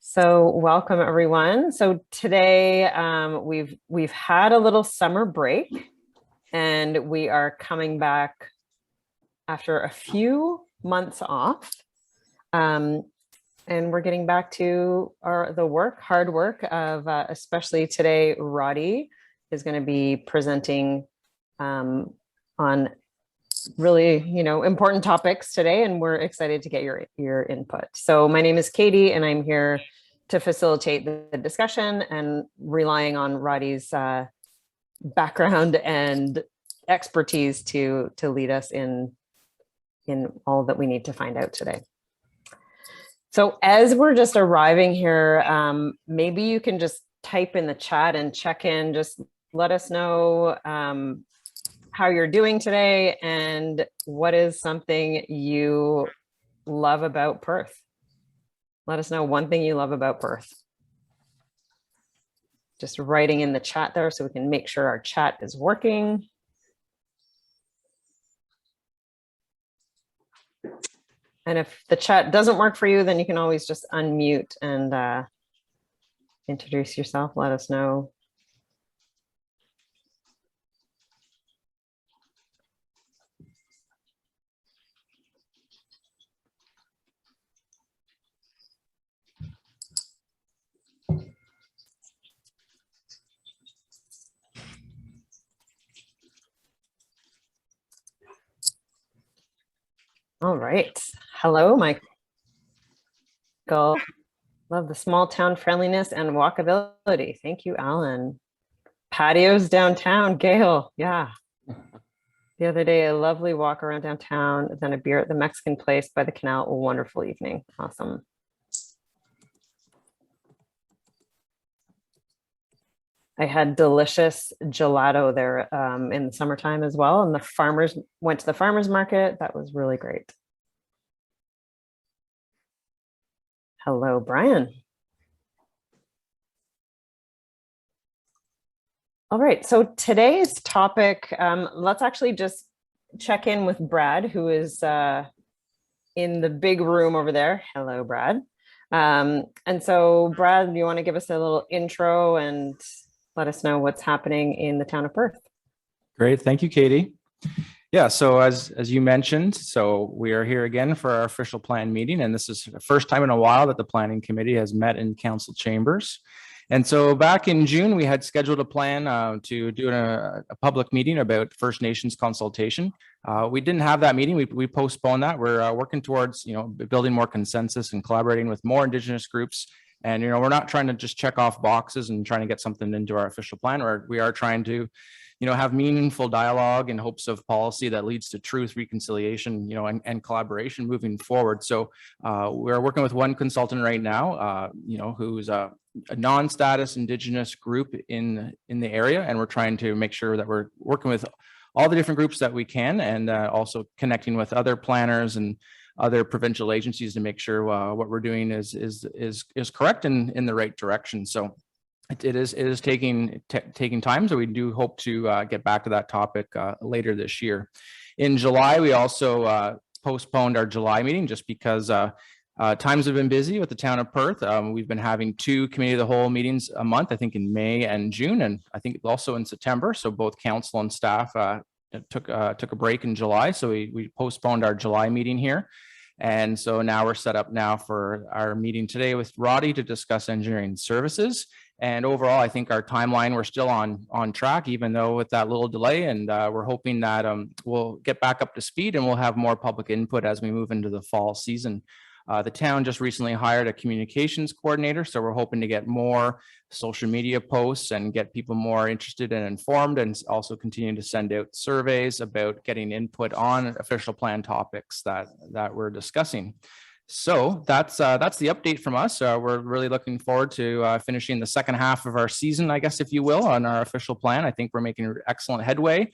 So welcome everyone. So today we've had a little summer break and we are coming back after a few months off. And we're getting back to the hard work of especially today, Roddy is going to be presenting on really, important topics today, and we're excited to get your input. So my name is Katie, and I'm here to facilitate the discussion and relying on Roddy's background and expertise to lead us in all that we need to find out today. So as we're just arriving here, maybe you can just type in the chat and check in, just let us know how you're doing today and what is something you love about Perth. Let us know one thing you love about Perth. Just writing in the chat there so we can make sure our chat is working. And if the chat doesn't work for you, then you can always just unmute and introduce yourself. Let us know. All right. Hello, Michael. Love the small town friendliness and walkability. Thank you, Alan. Patios downtown, Gail. Yeah. The other day, a lovely walk around downtown, then a beer at the Mexican place by the canal. A wonderful evening. Awesome. I had delicious gelato there in the summertime as well. And the farmers went to the farmers market. That was really great. Hello, Brian. All right, so today's topic, let's actually just check in with Brad, who is in the big room over there. Hello, Brad. And so Brad, do you want to give us a little intro and let us know what's happening in the town of Perth? Great, thank you, Katie. Yeah, so as you mentioned, so we are here again for our official plan meeting, and this is the first time in a while that the planning committee has met in council chambers. And so back in June, we had scheduled a plan to do a public meeting about First Nations consultation. We didn't have that meeting. We postponed that. We're working towards, building more consensus and collaborating with more Indigenous groups. And, we're not trying to just check off boxes and trying to get something into our official plan, or we are trying to have meaningful dialogue in hopes of policy that leads to truth, reconciliation, and collaboration moving forward. So we're working with one consultant right now, who's a non-status Indigenous group in the area, and we're trying to make sure that we're working with all the different groups that we can, and also connecting with other planners and other provincial agencies to make sure what we're doing is correct and in the right direction. So it is taking time, so we do hope to get back to that topic later this year. In July, we also postponed our July meeting just because times have been busy with the town of Perth. We've been having 2 committee of the whole meetings a month, I think in May and June, and I think also in September. So both council and staff took a break in July, so we postponed our July meeting here. And so now we're set up now for our meeting today with Roddy to discuss engineering services. And overall, I think our timeline, we're still on track, even though with that little delay. And we're hoping that we'll get back up to speed and we'll have more public input as we move into the fall season. The town just recently hired a communications coordinator, so we're hoping to get more social media posts and get people more interested and informed, and also continue to send out surveys about getting input on official plan topics that we're discussing. So that's the update from us. We're really looking forward to finishing the second half of our season, I guess, if you will, on our official plan. I think we're making excellent headway.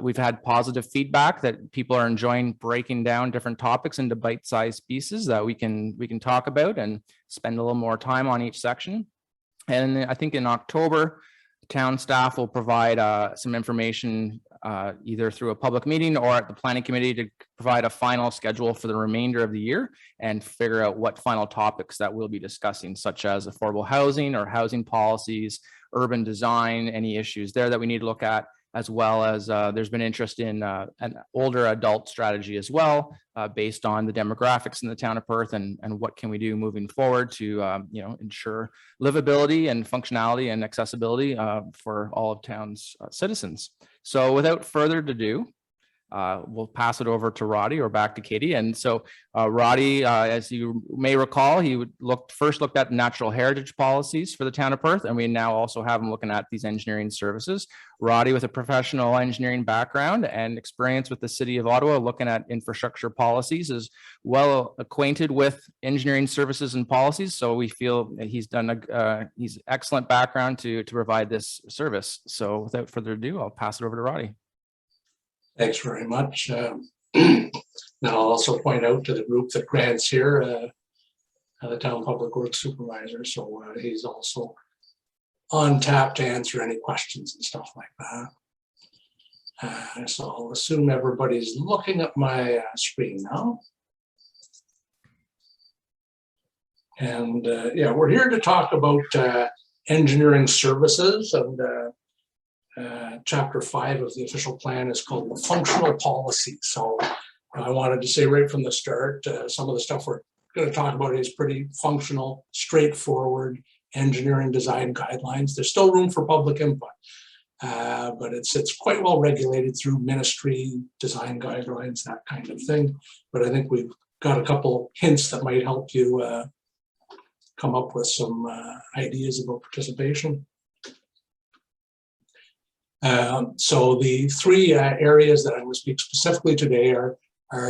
We've had positive feedback that people are enjoying breaking down different topics into bite-sized pieces that we can talk about and spend a little more time on each section. And I think in October Town staff will provide some information either through a public meeting or at the planning committee to provide a final schedule for the remainder of the year and figure out what final topics that we'll be discussing, such as affordable housing or housing policies, urban design, any issues there that we need to look at, as well as there's been interest in an older adult strategy as well, based on the demographics in the town of Perth and what can we do moving forward to ensure livability and functionality and accessibility for all of town's citizens. So without further ado, we'll pass it over to Roddy or back to Katie. And so Roddy, as you may recall, he first looked at natural heritage policies for the town of Perth, and we now also have him looking at these engineering services. Roddy, with a professional engineering background and experience with the city of Ottawa, looking at infrastructure policies, is well acquainted with engineering services and policies. So we feel that he's excellent background to provide this service. So without further ado, I'll pass it over to Roddy. Thanks very much. Now I'll also point out to the group that Grant's here, the town public works supervisor. So he's also on tap to answer any questions and stuff like that. So I'll assume everybody's looking at my screen now. And yeah, we're here to talk about engineering services, and Chapter 5 of the official plan is called the Functional Policy. So I wanted to say right from the start, some of the stuff we're going to talk about is pretty functional, straightforward engineering design guidelines. There's still room for public input, but it's quite well regulated through ministry, design guidelines, that kind of thing. But I think we've got a couple hints that might help you come up with some ideas about participation. So the three areas that I'm going to speak specifically today are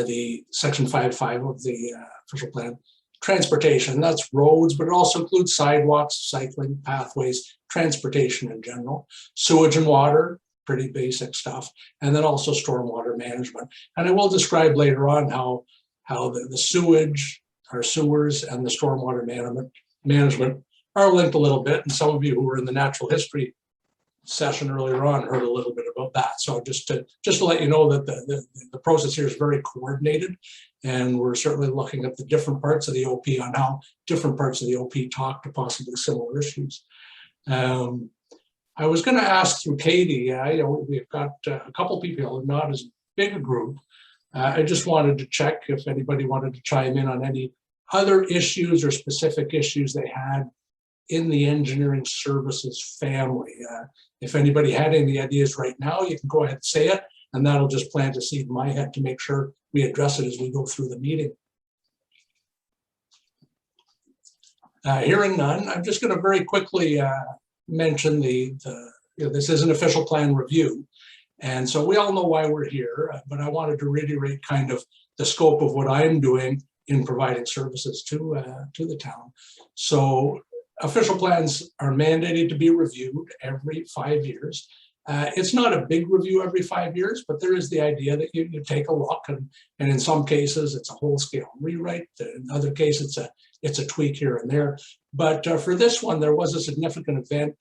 the section 5.5 of the official plan. Transportation, that's roads, but it also includes sidewalks, cycling, pathways, transportation in general. Sewage and water, pretty basic stuff. And then also stormwater management. And I will describe later on how the sewage, our sewers, and the stormwater management are linked a little bit. And some of you who were in the natural history session earlier on heard a little bit about that. So just to let you know that the process here is very coordinated, and we're certainly looking at the different parts of the OP on how different parts of the OP talk to possibly similar issues. I was going to ask through Katie, we've got a couple people, not as big a group. I just wanted to check if anybody wanted to chime in on any other issues or specific issues they had in the engineering services family. If anybody had any ideas right now, you can go ahead and say it, and that'll just plant a seed in my head to make sure we address it as we go through the meeting. Hearing none, I'm just going to very quickly mention this is an official plan review. And so we all know why we're here, but I wanted to reiterate kind of the scope of what I'm doing in providing services to the town. So official plans are mandated to be reviewed every 5 years. It's not a big review every 5 years, but there is the idea that you take a look, and in some cases it's a whole scale rewrite. In other cases it's a tweak here and there. But for this one, there was a significant event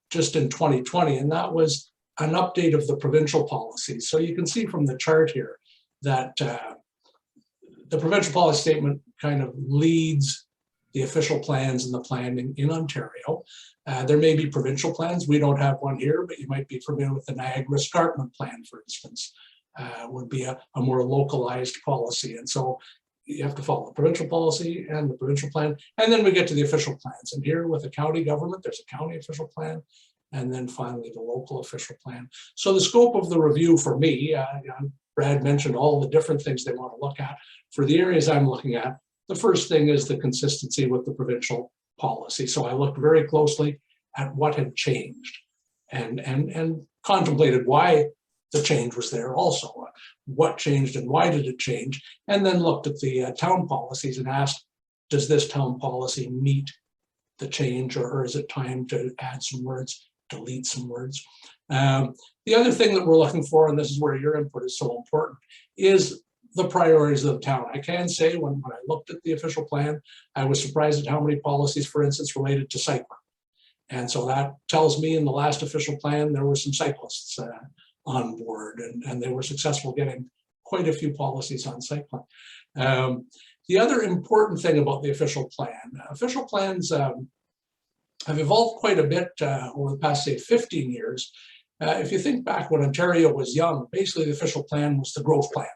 just in 2020, and that was an update of the provincial policy. So you can see from the chart here that the provincial policy statement kind of leads the official plans and the planning in Ontario. There may be provincial plans. We don't have one here, but you might be familiar with the Niagara Escarpment Plan, for instance, would be a more localized policy. And so you have to follow the provincial policy and the provincial plan. And then we get to the official plans. And here with the county government, there's a county official plan. And then finally, the local official plan. So the scope of the review for me, Brad mentioned all the different things they want to look at. For the areas I'm looking at, the first thing is the consistency with the provincial policy. So I looked very closely at what had changed and contemplated why the change was there also. What changed and why did it change? And then looked at the town policies and asked, does this town policy meet the change, or is it time to add some words, delete some words? The other thing that we're looking for, and this is where your input is so important, is the priorities of the town. I can say when I looked at the official plan, I was surprised at how many policies, for instance, related to cycling. And so that tells me in the last official plan, there were some cyclists on board, and they were successful getting quite a few policies on site plan. The other important thing about the official plans have evolved quite a bit over the past, say, 15 years. If you think back when Ontario was young, basically the official plan was the growth plan.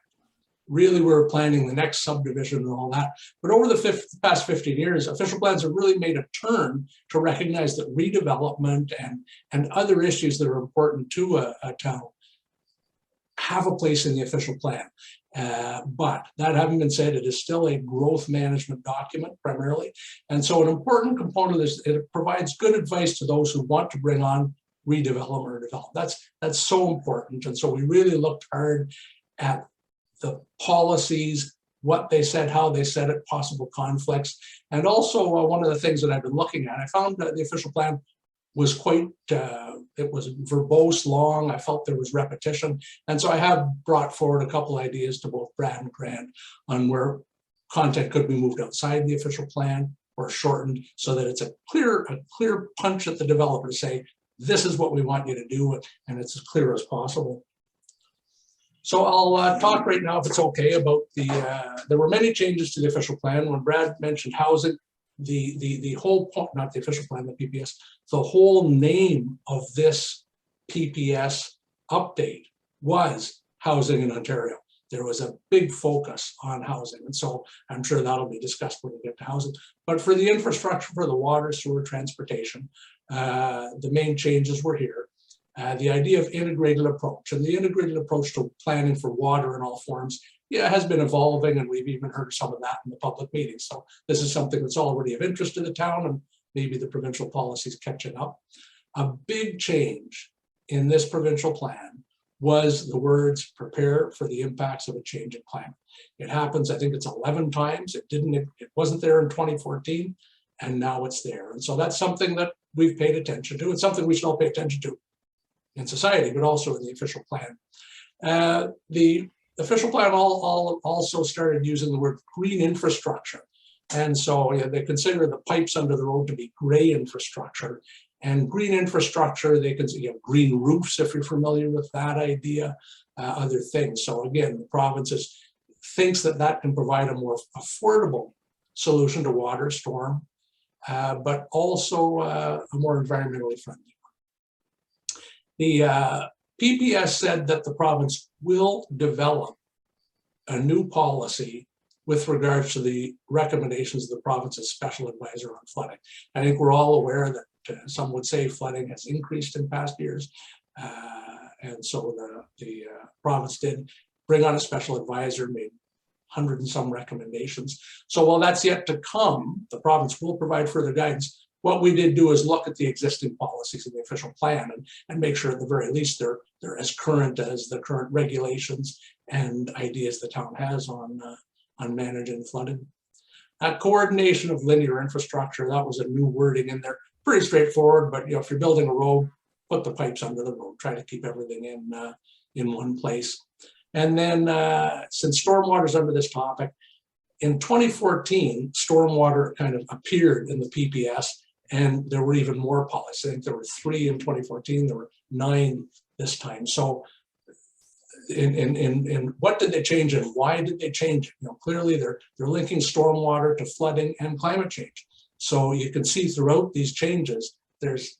Really, we were planning the next subdivision and all that. But over the past 15 years, official plans have really made a turn to recognize that redevelopment and other issues that are important to a town have a place in the official plan. But that having been said, it is still a growth management document primarily. And so an important component is it provides good advice to those who want to bring on redevelopment or development. That's so important. And so we really looked hard at the policies, what they said, how they said it, possible conflicts. And also one of the things that I've been looking at, I found that the official plan was quite, it was verbose, long. I felt there was repetition. And so I have brought forward a couple ideas to both Brad and Grant on where content could be moved outside the official plan or shortened so that it's a clear punch at the developer to say, this is what we want you to do, and it's as clear as possible. So I'll talk right now, if it's okay, about there were many changes to the official plan. When Brad mentioned housing, the whole point, not the official plan, the PPS, the whole name of this PPS update was housing in Ontario. There was a big focus on housing. And so I'm sure that'll be discussed when we get to housing. But for the infrastructure, for the water, sewer, transportation, the main changes were here. The idea of integrated approach, and the integrated approach to planning for water in all forms, yeah, has been evolving, and we've even heard some of that in the public meetings. So this is something that's already of interest to the town, and maybe the provincial policy is catching up. A big change in this provincial plan was the words "prepare for the impacts of a changing climate." It happens, I think it's 11 times. It wasn't there in 2014, and now it's there. And so that's something that we've paid attention to. It's something we should all pay attention to in society, but also in the official plan. The official plan also started using the word green infrastructure. And so they consider the pipes under the road to be gray infrastructure. And green infrastructure, they consider green roofs, if you're familiar with that idea, other things. So again, the province thinks that can provide a more affordable solution to water, storm, but also a more environmentally friendly. The PPS said that the province will develop a new policy with regards to the recommendations of the province's special advisor on flooding. I think we're all aware that some would say flooding has increased in past years. And so the province did bring on a special advisor, made 100 and some recommendations. So while that's yet to come, the province will provide further guidance. What we did do is look at the existing policies in the official plan and make sure at the very least they're as current as the current regulations and ideas the town has on managing flooding. Coordination of linear infrastructure, that was a new wording in there. Pretty straightforward, but if you're building a road, put the pipes under the road, try to keep everything in one place. And then since stormwater is under this topic, in 2014, stormwater kind of appeared in the PPS, and there were even more policies. I think there were 3 in 2014, there were 9 this time. So in what did they change and why did they change it? Clearly they're linking stormwater to flooding and climate change. So you can see throughout these changes, there's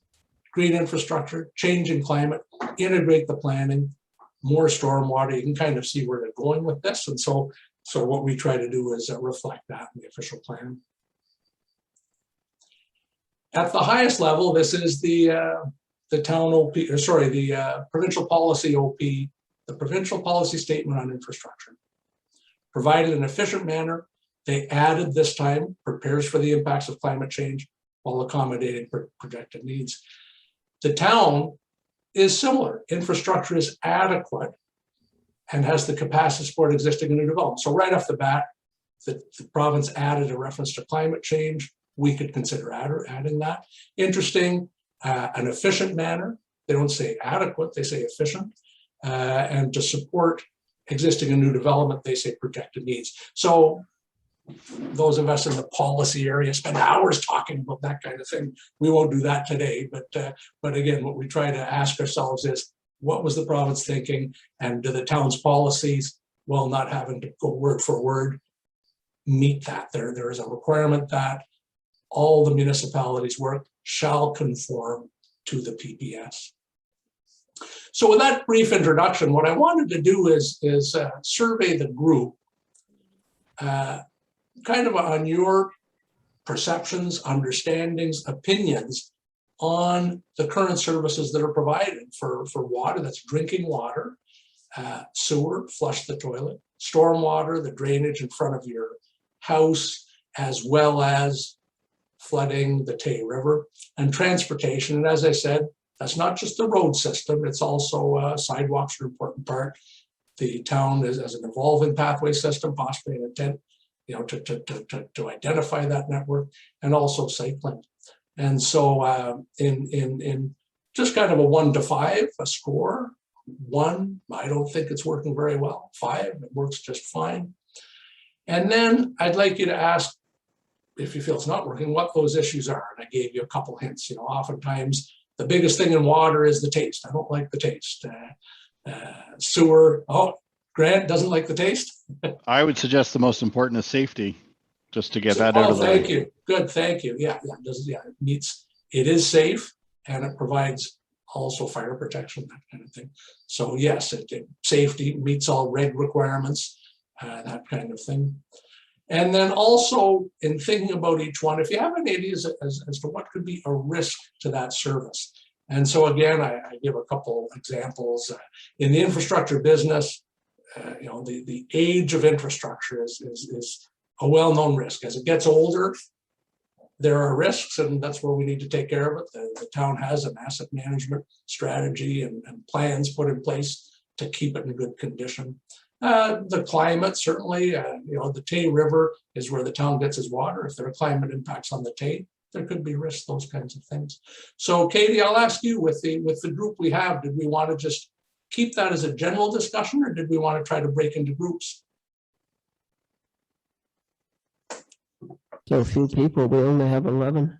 green infrastructure, change in climate, integrate the planning, more stormwater. You can kind of see where they're going with this. And so what we try to do is reflect that in the official plan. At the highest level, this is the town OP, the provincial policy OP, the provincial policy statement on infrastructure. Provided in an efficient manner, they added this time, prepares for the impacts of climate change while accommodating projected needs. The town is similar. Infrastructure is adequate and has the capacity to support existing and new development. So right off the bat, the province added a reference to climate change. We could consider adding that. Interesting, an efficient manner. They don't say adequate, they say efficient. And to support existing and new development, they say projected needs. So those of us in the policy area spend hours talking about that kind of thing. We won't do that today, but again, what we try to ask ourselves is, what was the province thinking, and do the town's policies, while not having to go word for word, meet that? There is a requirement that all the municipalities work shall conform to the PPS. So with that brief introduction, what I wanted to do is survey the group kind of on your perceptions, understandings, opinions on the current services that are provided for water. That's drinking water, sewer, flush the toilet, stormwater, the drainage in front of your house, as well as flooding the Tay River, and transportation. And as I said, that's not just the road system, it's also sidewalks are an important part. The town is as an evolving pathway system, possibly an intent, to identify that network, and also site plan. And so in just kind of a 1 to 5, a score, 1, I don't think it's working very well. 5, it works just fine. And then I'd like you to ask, if you feel it's not working, what those issues are. And I gave you a couple hints. Oftentimes the biggest thing in water is the taste. I don't like the taste. Sewer, Grant doesn't like the taste. I would suggest the most important is safety, just to get that out of the way. Thank you. Good, thank you. Yeah, it is safe, and it provides also fire protection, that kind of thing. So yes, safety meets all reg requirements, that kind of thing. And then also in thinking about each one, if you have any ideas as to what could be a risk to that service. And so again, I give a couple examples. In the infrastructure business, the age of infrastructure is a well-known risk. As it gets older, there are risks, and that's where we need to take care of it. The town has an asset management strategy and plans put in place to keep it in good condition. The climate, certainly, the Tay River is where the town gets its water. If there are climate impacts on the Tay, there could be risks, those kinds of things. So Katie, I'll ask you, with the group we have, did we want to just keep that as a general discussion, or did we want to try to break into groups? So few people, we only have 11.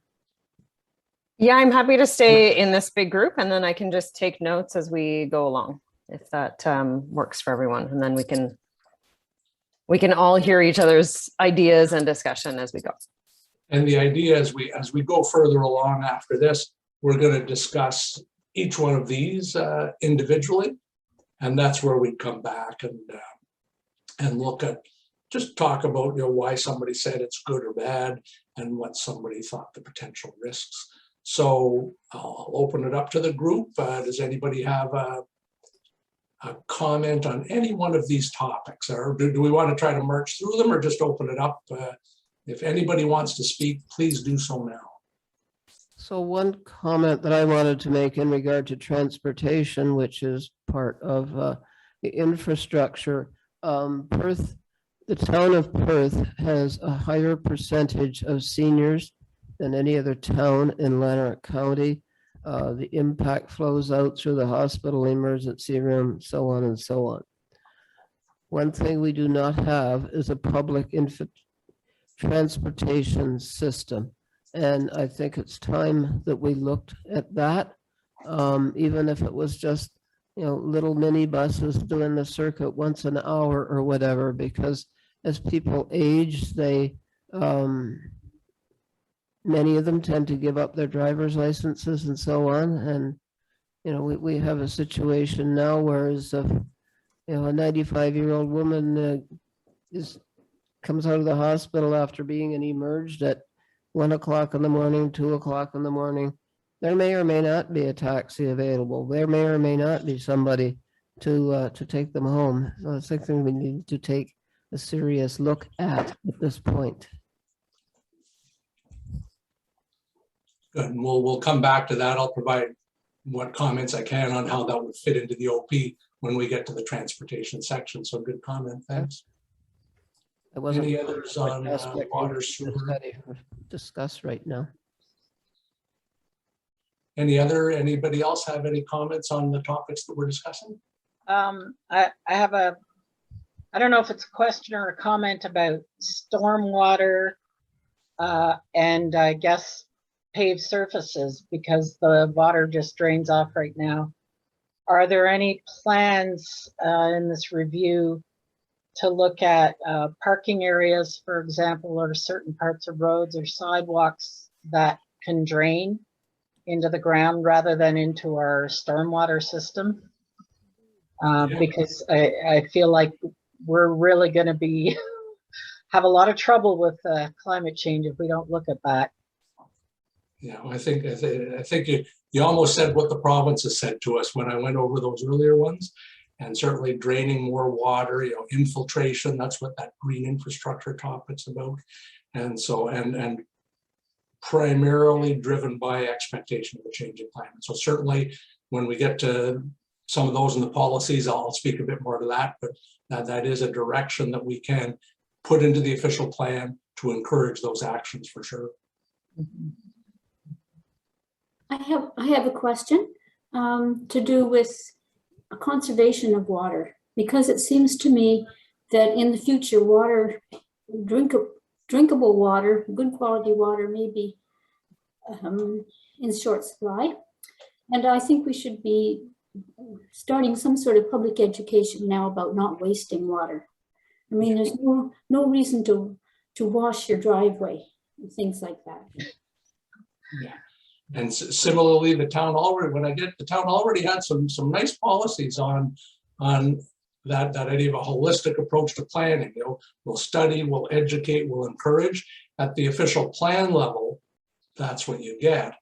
Yeah, I'm happy to stay in this big group, and then I can just take notes as we go along, if that works for everyone. And then we can all hear each other's ideas and discussion as we go. And the idea as we go further along after this, we're going to discuss each one of these individually, and that's where we come back and look at, just talk about why somebody said it's good or bad, and what somebody thought the potential risks. So I'll open it up to the group. Does anybody have a comment on any one of these topics, or do we want to try to march through them, or just open it up? If anybody wants to speak, please do so now. So one comment that I wanted to make in regard to transportation, which is part of the infrastructure, Perth, the town of Perth has a higher percentage of seniors than any other town in Lanark County. The impact flows out through the hospital, emergency room, so on and so on. One thing we do not have is a public transportation system. And I think it's time that we looked at that, even if it was just, little mini buses doing the circuit once an hour or whatever, because as people age, they, many of them tend to give up their driver's licenses and so on. And, we have a situation now where a 95-year-old woman comes out of the hospital after being emerged at 1 o'clock in the morning, 2 o'clock in the morning. There may or may not be a taxi available. There may or may not be somebody to take them home. So it's something we need to take a serious look at this point. Good, and we'll come back to that. I'll provide what comments I can on how that would fit into the OP when we get to the transportation section. So good comment, thanks. Any others on water, sewer? Discuss right now. Anybody else have any comments on the topics that we're discussing? I have a I don't know if it's a question or a comment about stormwater and I guess paved surfaces, because the water just drains off right now. Are there any plans in this review to look at parking areas, for example, or certain parts of roads or sidewalks that can drain into the ground rather than into our stormwater system? Because I feel like we're really going to be have a lot of trouble with climate change if we don't look at that. Yeah, I think you almost said what the province has said to us when I went over those earlier ones, and certainly draining more water, infiltration. That's what that green infrastructure topic's about, and so and primarily driven by expectation of a changing climate. So certainly, when we get to some of those in the policies, I'll speak a bit more to that. But that is a direction that we can put into the official plan to encourage those actions for sure. I have a question to do with conservation of water, because it seems to me that in the future, water, drinkable water, good quality water may be in short supply. And I think we should be starting some sort of public education now about not wasting water. I mean, there's no reason to wash your driveway and things like that. Yeah. And similarly, the town already had some nice policies on that idea of a holistic approach to planning. We'll study, we'll educate, we'll encourage. At the official plan level, that's what you get.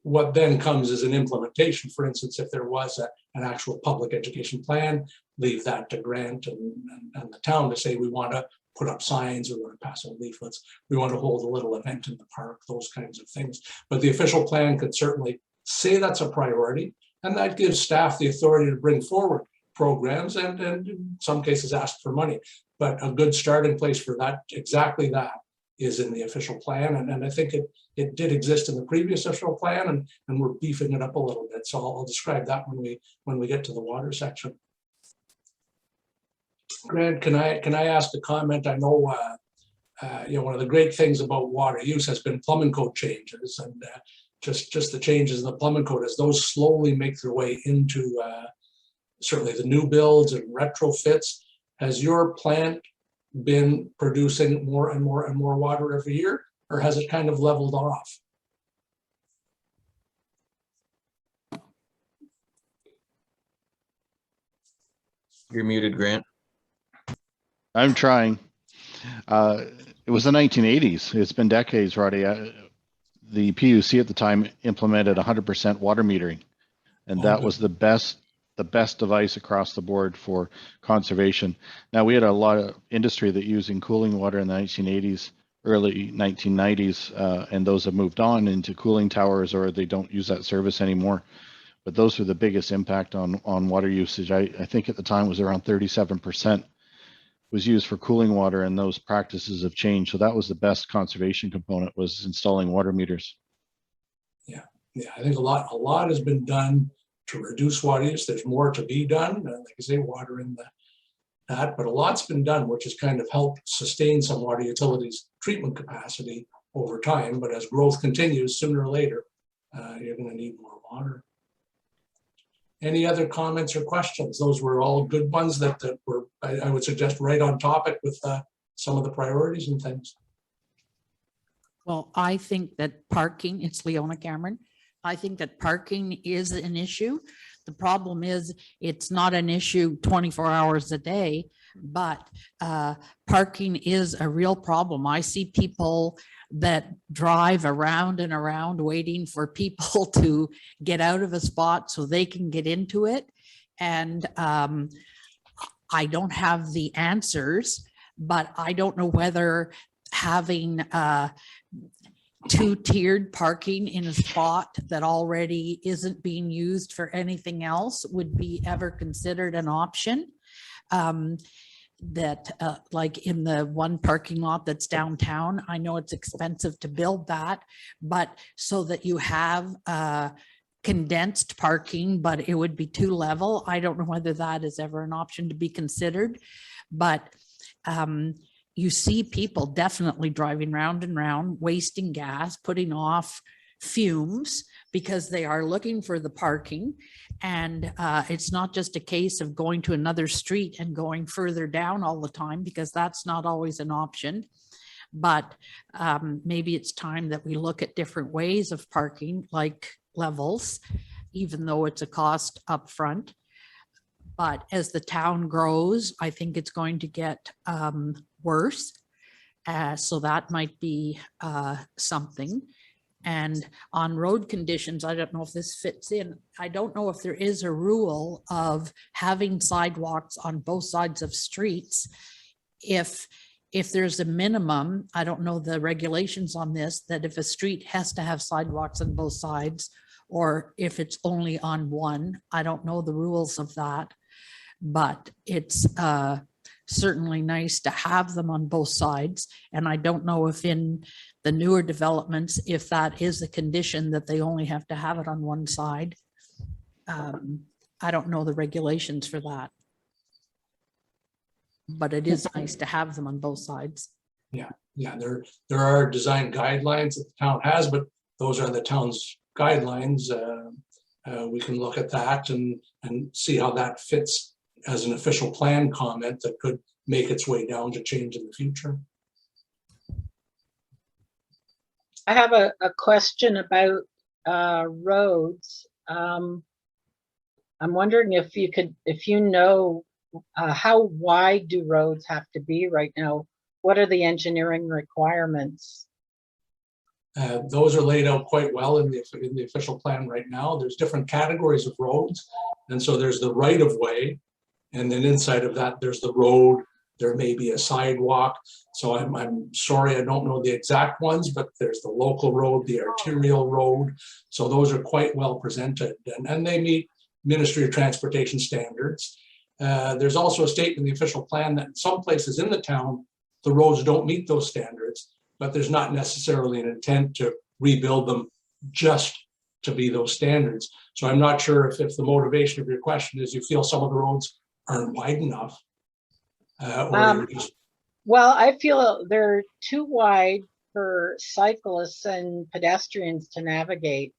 What then comes is an implementation. For instance, if there was an actual public education plan, leave that to Grant and the town to say, we want to put up signs, we want to pass out leaflets, we want to hold a little event in the park, those kinds of things. But the official plan could certainly say that's a priority, and that gives staff the authority to bring forward programs and in some cases ask for money. But a good starting place for that, exactly that, is in the official plan. And I think it did exist in the previous official plan, and we're beefing it up a little bit. So I'll describe that when we get to the water section. Grant, can I ask a comment? I know one of the great things about water use has been plumbing code changes, and just the changes in the plumbing code as those slowly make their way into certainly the new builds and retrofits. Has your plant been producing more and more and more water every year, or has it kind of leveled off? You're muted, Grant. I'm trying. It was the 1980s. It's been decades, Roddy. The PUC at the time implemented 100% water metering, and that was the best device across the board for conservation. Now, we had a lot of industry that using cooling water in the 1980s, early 1990s, and those have moved on into cooling towers, or they don't use that service anymore. But those were the biggest impact on water usage. I think at the time was around 37% was used for cooling water, and those practices have changed. So that was the best conservation component, was installing water meters. Yeah, I think a lot has been done to reduce water use. There's more to be done, like I say, water in that, but a lot's been done, which has kind of helped sustain some water utilities treatment capacity over time. But as growth continues, sooner or later, you're going to need more water. Any other comments or questions? Those were all good ones that were, I would suggest, right on topic with some of the priorities and things. Well, I think that parking, it's Leona Cameron. I think that parking is an issue. The problem is it's not an issue 24 hours a day, but parking is a real problem. I see people that drive around and around waiting for people to get out of a spot so they can get into it. And I don't have the answers, but I don't know whether having two-tiered parking in a spot that already isn't being used for anything else would be ever considered an option. Like in the one parking lot that's downtown, I know it's expensive to build that, but so that you have condensed parking, but it would be two level. I don't know whether that is ever an option to be considered. but you see people definitely driving round and round, wasting gas, putting off fumes because they are looking for the parking. And it's not just a case of going to another street and going further down all the time, because that's not always an option. But maybe it's time that we look at different ways of parking, like levels, even though it's a cost upfront. But as the town grows, I think it's going to get worse. So that might be something. And on road conditions, I don't know if this fits in. I don't know if there is a rule of having sidewalks on both sides of streets. If there's a minimum, I don't know the regulations on this, that if a street has to have sidewalks on both sides, or if it's only on one, I don't know the rules of that. But it's certainly nice to have them on both sides. And I don't know if in the newer developments, if that is a condition that they only have to have it on one side. I don't know the regulations for that. But it is nice to have them on both sides. Yeah, there are design guidelines that the town has, but those are the town's guidelines. We can look at that and see how that fits as an official plan comment that could make its way down to change in the future. I have a question about roads. I'm wondering if you know how wide do roads have to be right now? What are the engineering requirements? Those are laid out quite well in the official plan right now. There's different categories of roads. And so there's the right of way. And then inside of that, there's the road. There may be a sidewalk. So I'm sorry, I don't know the exact ones, but there's the local road, the arterial road. So those are quite well presented, and they meet Ministry of Transportation standards. There's also a statement in the official plan that in some places in the town, the roads don't meet those standards, but there's not necessarily an intent to rebuild them just to be those standards. So I'm not sure if the motivation of your question is you feel some of the roads aren't wide enough. Well, I feel they're too wide for cyclists and pedestrians to navigate.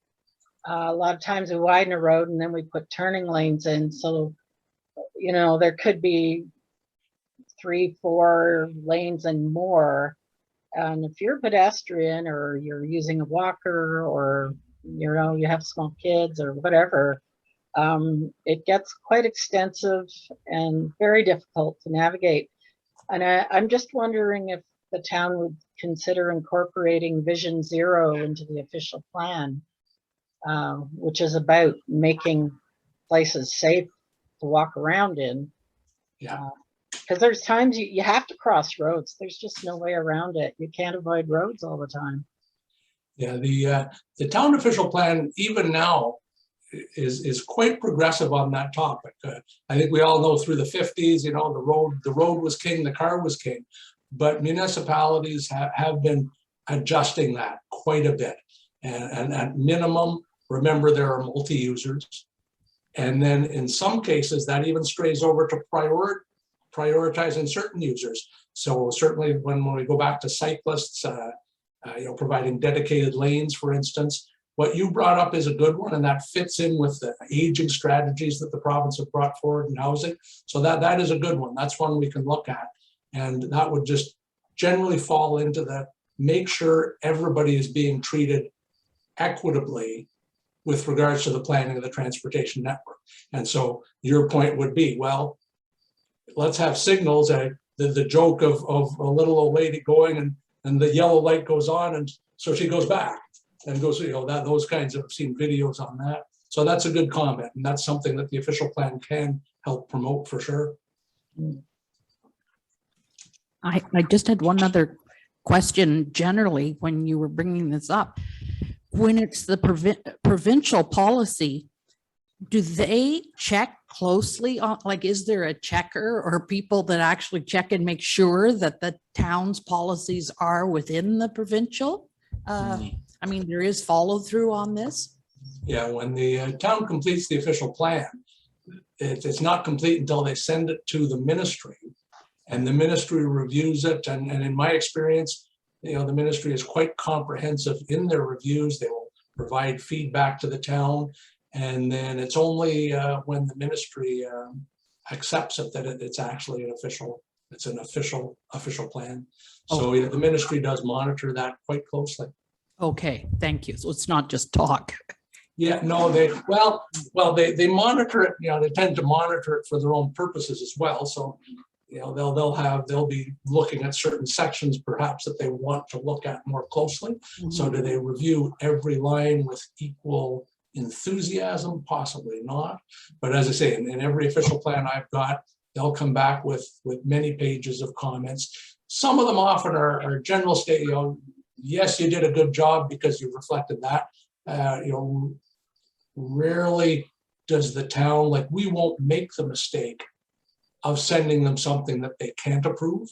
A lot of times we widen a road and then we put turning lanes in. So, you know, there could be 3-4 lanes and more. And if you're a pedestrian or you're using a walker or, you know, you have small kids or whatever, it gets quite extensive and very difficult to navigate. And I'm just wondering if the town would consider incorporating Vision Zero into the official plan, which is about making places safe to walk around in. Yeah. Because there's times you have to cross roads. There's just no way around it. You can't avoid roads all the time. Yeah, the town official plan, even now, is quite progressive on that topic. I think we all know through the 50s, you know, the road was king, the car was king. But municipalities have been adjusting that quite a bit. And at minimum, remember there are multi-users. And then in some cases, that even strays over to prioritizing certain users. So certainly when we go back to cyclists, you know, providing dedicated lanes, for instance, what you brought up is a good one, and that fits in with the aging strategies that the province have brought forward in housing. So that is a good one. That's one we can look at. And that would just generally fall into the make sure everybody is being treated equitably with regards to the planning of the transportation network. And so your point would be, well, let's have signals. The joke of a little old lady going and the yellow light goes on, and so she goes back and goes, you know, those kinds of, I've seen videos on that. So that's a good comment, and that's something that the official plan can help promote for sure. I just had one other question generally when you were bringing this up. When it's the provincial policy, do they check closely on, like, is there a checker or people that actually check and make sure that the town's policies are within the provincial? I mean, there is follow through on this. Yeah, when the town completes the official plan, it's not complete until they send it to the ministry. and the ministry reviews it. And in my experience, the ministry is quite comprehensive in their reviews. They will provide feedback to the town. And then it's only when the ministry accepts it that it's actually an official plan. So the ministry does monitor that quite closely. Okay, thank you. So it's not just talk. Yeah, no, they monitor it, they tend to monitor it for their own purposes as well. So, they'll be looking at certain sections perhaps that they want to look at more closely. So do they review every line with equal enthusiasm? Possibly not. But as I say, in every official plan I've got, they'll come back with many pages of comments. Some of them often are general state, yes, you did a good job because you reflected that. Rarely does the town, we won't make the mistake of sending them something that they can't approve.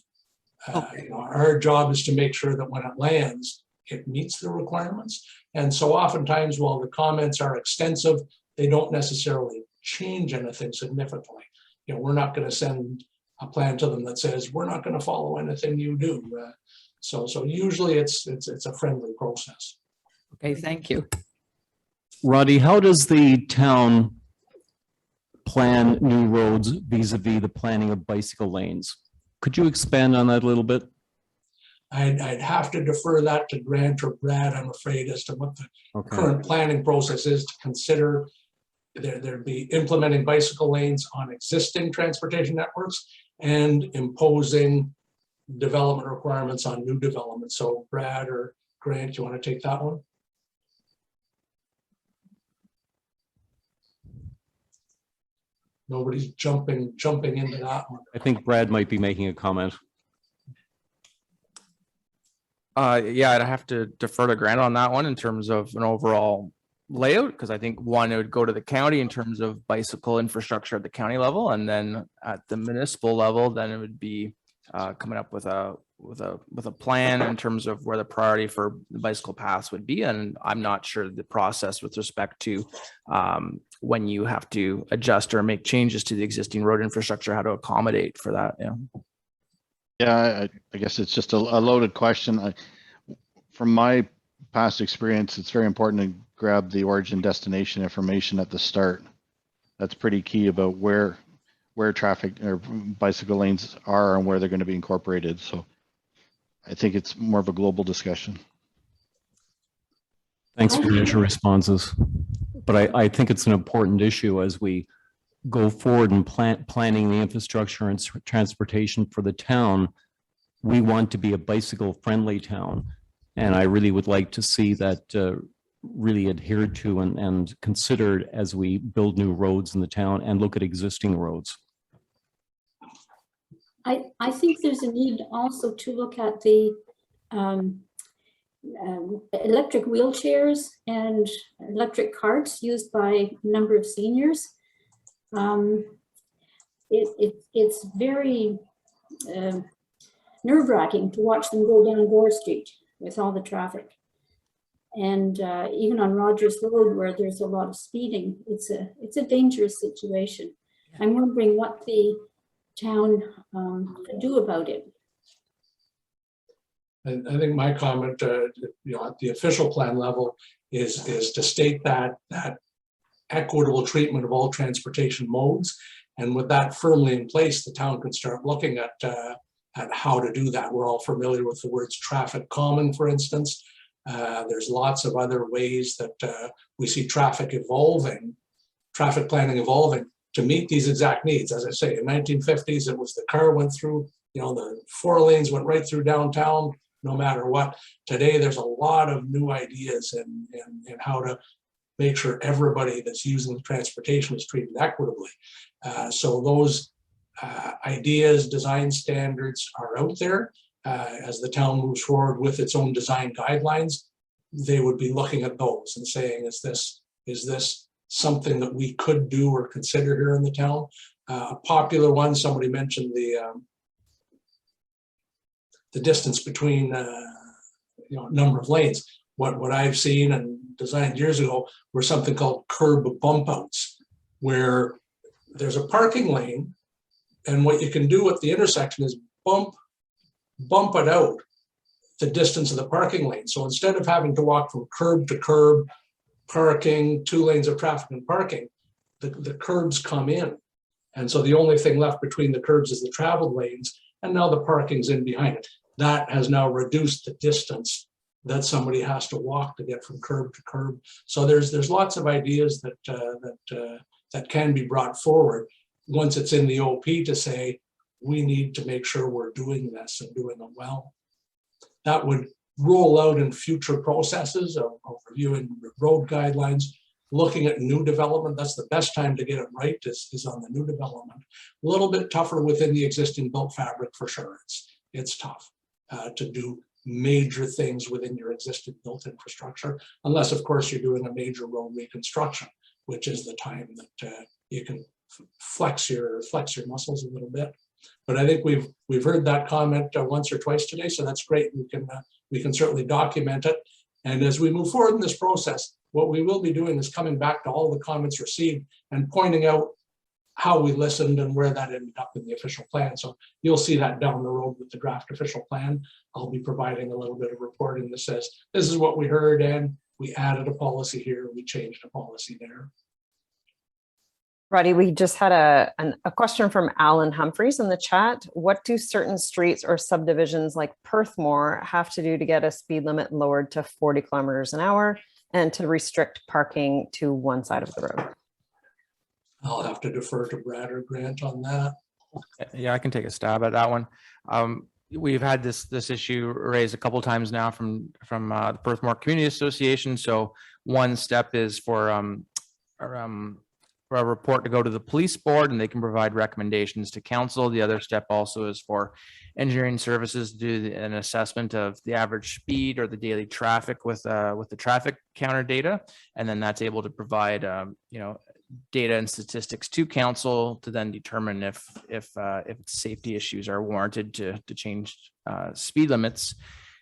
Our job is to make sure that when it lands, it meets the requirements. And so oftentimes, while the comments are extensive, they don't necessarily change anything significantly. We're not going to send a plan to them that says, we're not going to follow anything you do. So usually it's a friendly process. Okay, thank you. Roddy, how does the town plan new roads vis-a-vis the planning of bicycle lanes? Could you expand on that a little bit? I'd have to defer that to Grant or Brad, I'm afraid, as to what the current planning process is to consider. There'd be implementing bicycle lanes on existing transportation networks and imposing development requirements on new development. So Brad or Grant, you want to take that one? Nobody's jumping into that one. I think Brad might be making a comment. Yeah, I'd have to defer to Grant on that one in terms of an overall layout, because I think one, it would go to the county in terms of bicycle infrastructure at the county level, and then at the municipal level, then it would be coming up with a plan in terms of where the priority for the bicycle paths would be. And I'm not sure the process with respect to when you have to adjust or make changes to the existing road infrastructure, how to accommodate for that. Yeah, I guess it's just a loaded question. From my past experience, it's very important to grab the origin destination information at the start. That's pretty key about where traffic or bicycle lanes are and where they're going to be incorporated. So I think it's more of a global discussion. Thanks for your responses. But I think it's an important issue as we go forward and planning the infrastructure and transportation for the town. We want to be a bicycle friendly town. And I really would like to see that really adhered to and considered as we build new roads in the town and look at existing roads. I think there's a need also to look at the electric wheelchairs and electric carts used by a number of seniors. It's very nerve-wracking to watch them go down Gore Street with all the traffic. And even on Rogers Road, where there's a lot of speeding, it's a dangerous situation. I'm wondering what the town could do about it. And I think my comment, at the official plan level, is to state that equitable treatment of all transportation modes, and with that firmly in place, the town can start looking at how to do that. We're all familiar with the words traffic calming, for instance. There's lots of other ways that we see traffic planning evolving to meet these exact needs. As I say, in 1950s, it was the car went through, the 4 lanes went right through downtown, no matter what. Today, there's a lot of new ideas in how to make sure everybody that's using the transportation is treated equitably. So those ideas, design standards are out there. As the town moves forward with its own design guidelines, they would be looking at those and saying, is this something that we could do or consider here in the town? A popular one, somebody mentioned the distance between number of lanes. What I've seen and designed years ago were something called curb bump outs, where there's a parking lane, and what you can do at the intersection is bump it out the distance of the parking lane. So instead of having to walk from curb to curb, parking, 2 lanes of traffic and parking, the curbs come in. And so the only thing left between the curbs is the travel lanes, and now the parking's in behind it. That has now reduced the distance that somebody has to walk to get from curb to curb. So there's lots of ideas that can be brought forward once it's in the OP to say, we need to make sure we're doing this and doing it well. That would roll out in future processes of reviewing road guidelines, looking at new development. That's the best time to get it right, is on the new development. A little bit tougher within the existing built fabric for sure. It's tough to do major things within your existing built infrastructure, unless of course you're doing a major road reconstruction, which is the time that you can flex your muscles a little bit. But I think we've heard that comment once or twice today, so that's great. We can certainly document it. And as we move forward in this process, what we will be doing is coming back to all the comments received and pointing out how we listened and where that ended up in the official plan. So you'll see that down the road with the draft official plan. I'll be providing a little bit of reporting that says, this is what we heard, and we added a policy here, we changed a policy there. Roddy, we just had a question from Alan Humphreys in the chat. What do certain streets or subdivisions like Perthmore have to do to get a speed limit lowered to 40 kilometers an hour and to restrict parking to one side of the road? I'll have to defer to Brad or Grant on that. Yeah, I can take a stab at that one. We've had this issue raised a couple times now from the Perthmore Community Association. So one step is for a report to go to the police board, and they can provide recommendations to council. The other step also is for engineering services to do an assessment of the average speed or the daily traffic with the traffic counter data, and then that's able to provide data and statistics to council to then determine if safety issues are warranted to change speed limits.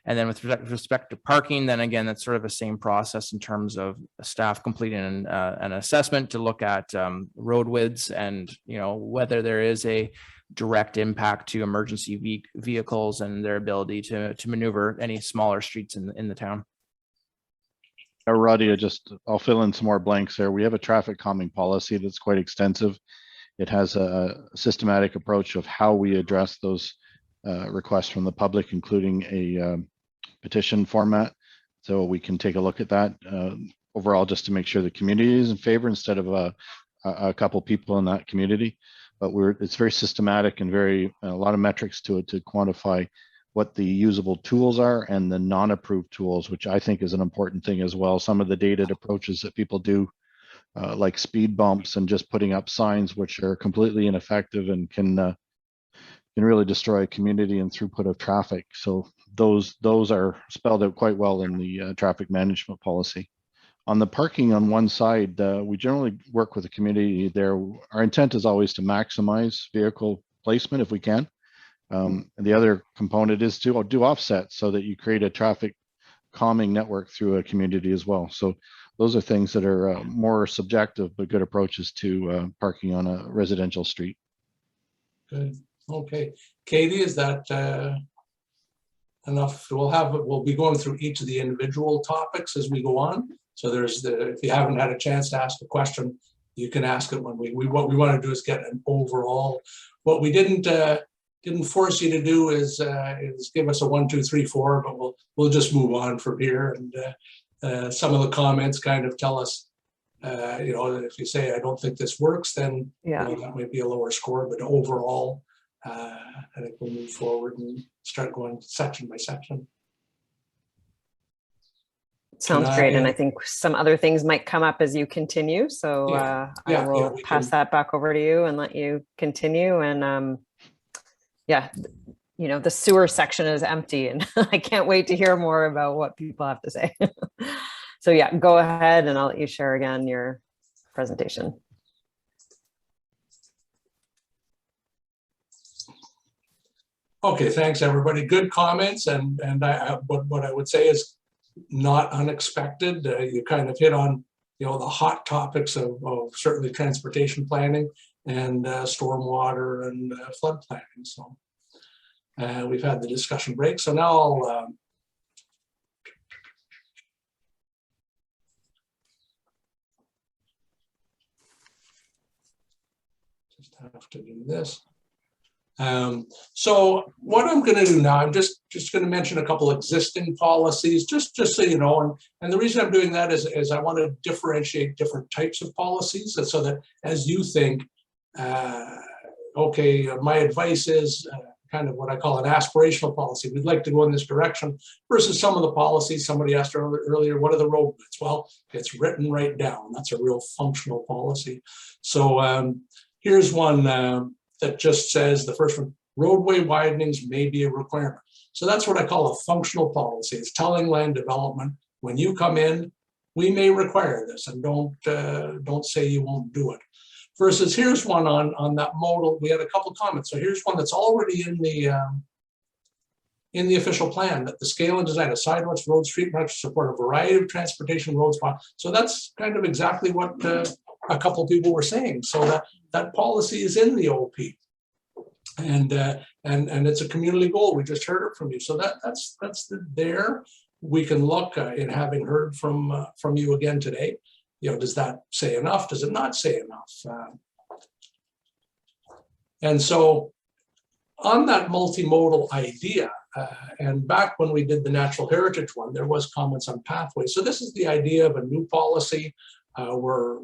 And then with respect to parking, then again, that's sort of the same process in terms of staff completing an assessment to look at road widths and whether there is a direct impact to emergency vehicles and their ability to maneuver any smaller streets in the town. Roddy, I'll fill in some more blanks there. We have a traffic calming policy that's quite extensive. It has a systematic approach of how we address those requests from the public, including a petition format. So we can take a look at that overall, just to make sure the community is in favor instead of a couple people in that community. But it's very systematic and a lot of metrics to it to quantify what the usable tools are and the non-approved tools, which I think is an important thing as well. Some of the dated approaches that people do, like speed bumps and just putting up signs, which are completely ineffective and can really destroy a community and throughput of traffic. So those are spelled out quite well in the traffic management policy. On the parking on one side, we generally work with the community there. Our intent is always to maximize vehicle placement if we can. And the other component is to do offsets so that you create a traffic calming network through a community as well. So those are things that are more subjective, but good approaches to parking on a residential street. Good. Okay. Katie, is that enough? We'll be going through each of the individual topics as we go on. So if you haven't had a chance to ask a question, you can ask it when what we want to do is get an overall. What we didn't force you to do is give us a 1, 2, 3, 4, but we'll just move on from here. And some of the comments kind of tell us, if you say, I don't think this works, then that might be a lower score, but overall, I think we'll move forward and start going section by section. Sounds great. And I think some other things might come up as you continue. So I will pass that back over to you and let you continue. And the sewer section is empty and I can't wait to hear more about what people have to say. So yeah, go ahead and I'll let you share again your presentation. Okay, thanks everybody. Good comments, and what I would say is not unexpected. You kind of hit on the hot topics of certainly transportation planning and stormwater and flood planning. So We've had the discussion break. So now I'll just have to do this. So what I'm going to do now, I'm just going to mention a couple existing policies, just so you know. And the reason I'm doing that is I want to differentiate different types of policies, and so that as you think, okay, my advice is kind of what I call an aspirational policy. We'd like to go in this direction versus some of the policies. Somebody asked earlier, what are the road widths? Well, it's written right down. That's a real functional policy. So here's one that just says, the first one, roadway widenings may be a requirement. So that's what I call a functional policy. It's telling land development, when you come in, we may require this, and don't say you won't do it. Versus here's one on that modal. We had a couple comments. So here's one that's already in the official plan, that the scale and design of sidewalks, roads, street networks support a variety of transportation roads. So that's kind of exactly what a couple of people were saying. So that policy is in the OP, and it's a community goal. We just heard it from you. So that's there. We can look in having heard from you again today. You know, does that say enough? Does it not say enough? And so on that multimodal idea, and back when we did the natural heritage one, there was comments on pathways. So this is the idea of a new policy. We're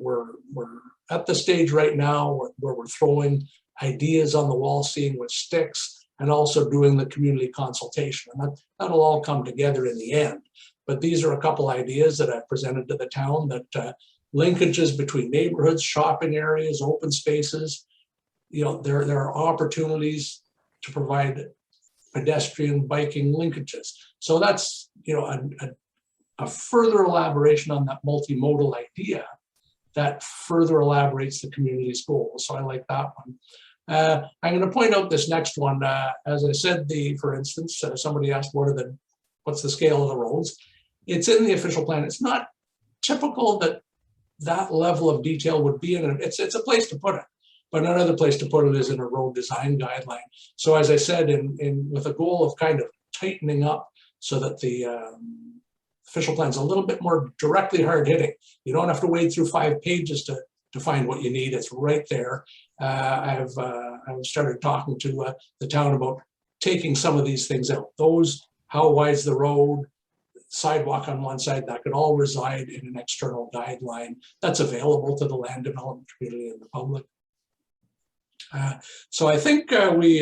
at the stage right now where we're throwing ideas on the wall, seeing what sticks, and also doing the community consultation. And that'll all come together in the end. But these are a couple ideas that I've presented to the town, that linkages between neighborhoods, shopping areas, open spaces, you know, there are opportunities to provide pedestrian biking linkages. So that's, you know, a further elaboration on that multimodal idea that further elaborates the community's goals. So I like that one. I'm going to point out this next one. As I said, for instance, somebody asked, what's the scale of the roads? It's in the official plan. It's not typical that level of detail would be in it. It's a place to put it, but another place to put it is in a road design guideline. So as I said, with a goal of kind of tightening up so that the official plan is a little bit more directly hard hitting. You don't have to wade through 5 pages to find what you need. It's right there. I've started talking to the town about taking some of these things out. How wide's the road, sidewalk on one side, that could all reside in an external guideline that's available to the land development community and the public. So I think we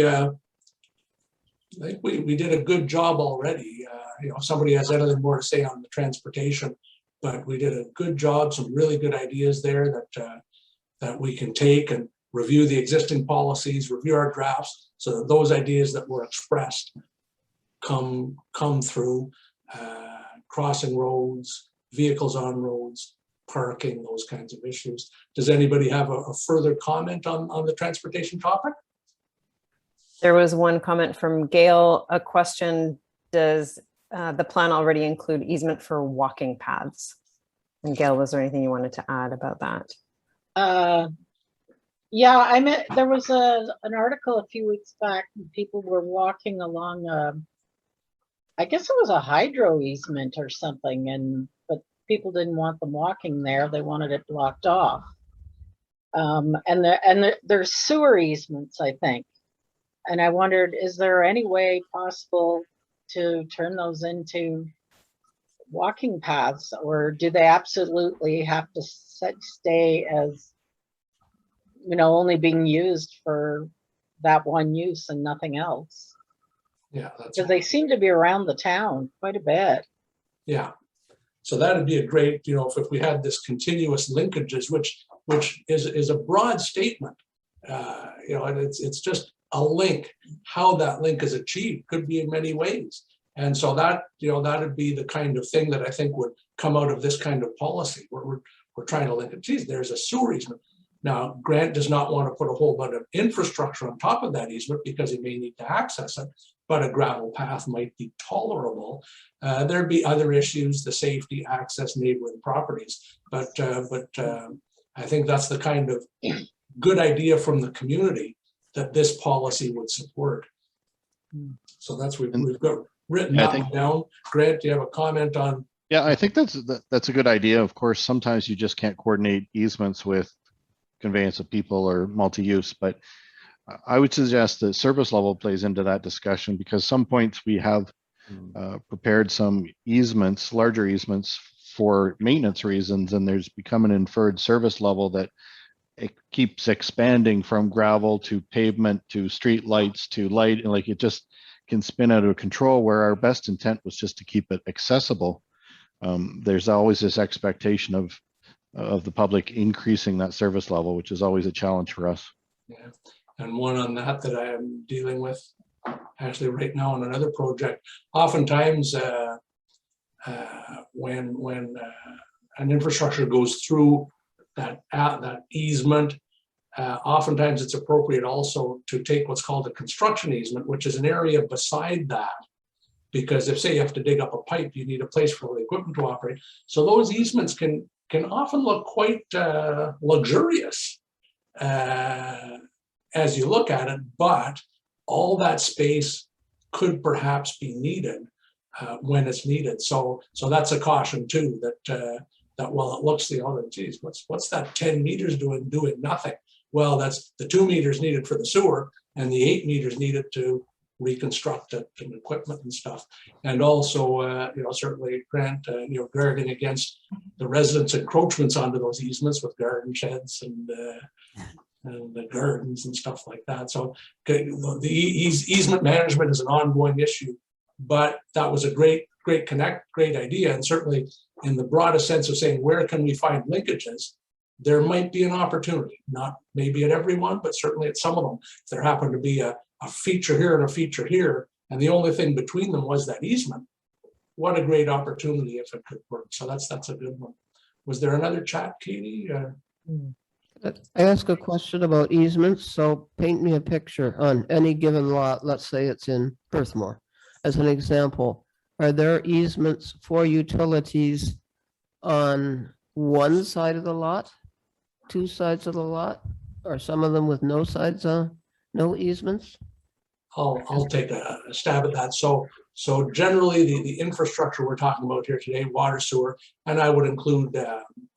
did a good job already. You know, if somebody has anything more to say on the transportation, but we did a good job, some really good ideas there that we can take and review the existing policies, review our drafts, so that those ideas that were expressed come through. Crossing roads, vehicles on roads, parking, those kinds of issues. Does anybody have a further comment on the transportation topic? There was one comment from Gail, a question, does the plan already include easement for walking paths? And Gail, was there anything you wanted to add about that? Yeah, there was an article a few weeks back, and people were walking along I guess it was a hydro easement or something, but people didn't want them walking there. They wanted it blocked off. And there's sewer easements, I think. And I wondered, is there any way possible to turn those into walking paths, or do they absolutely have to stay as, you know, only being used for that one use and nothing else? Yeah, that's because they seem to be around the town quite a bit. Yeah, so that'd be a great, you know, if we had this continuous linkages, which is a broad statement, you know, and it's just a link. How that link is achieved could be in many ways, and so that, you know, that'd be the kind of thing that I think would come out of this kind of policy, where we're trying to link it. Geez, there's a sewer easement. Now, Grant does not want to put a whole bunch of infrastructure on top of that easement because he may need to access it, but a gravel path might be tolerable. There'd be other issues, the safety, access, neighboring properties. But I think that's the kind of good idea from the community that this policy would support. So that's, we've got written Yeah, I that think- one down. Grant, do you have a comment on? Yeah, I think that's a good idea. Of course, sometimes you just can't coordinate easements with conveyance of people or multi-use, but I would suggest that service level plays into that discussion, because some points we have prepared some easements, larger easements for maintenance reasons, and there's become an inferred service level that it keeps expanding from gravel to pavement to street lights to light, and like it just can spin out of control, where our best intent was just to keep it accessible. There's always this expectation of the public increasing that service level, which is always a challenge for us. Yeah. And one on that I am dealing with actually right now on another project. Oftentimes, when an infrastructure goes through that easement, oftentimes it's appropriate also to take what's called a construction easement, which is an area beside that. Because if, say, you have to dig up a pipe, you need a place for the equipment to operate. So those easements can often look quite luxurious as you look at it, but all that space could perhaps be needed when it's needed. So that's a caution too, that while it looks the other, geez, what's that 10 meters doing nothing? Well, that's the 2 meters needed for the sewer and the 8 meters needed to reconstruct it and equipment and stuff. And also, certainly Grant, guarding against the residents' encroachments onto those easements with garden sheds and the gardens and stuff like that. So the easement management is an ongoing issue, but that was a great idea. And certainly in the broadest sense of saying, where can we find linkages? There might be an opportunity, not maybe at everyone, but certainly at some of them. If there happened to be a feature here and a feature here, and the only thing between them was that easement, what a great opportunity if it could work. So that's a good one. Was there another chat, Katie? I ask a question about easements. So paint me a picture on any given lot. Let's say it's in Earthmore. As an example, are there easements for utilities on one side of the lot, 2 sides of the lot, or some of them with no sides on, no easements? I'll take a stab at that. So generally the infrastructure we're talking about here today, water, sewer, and I would include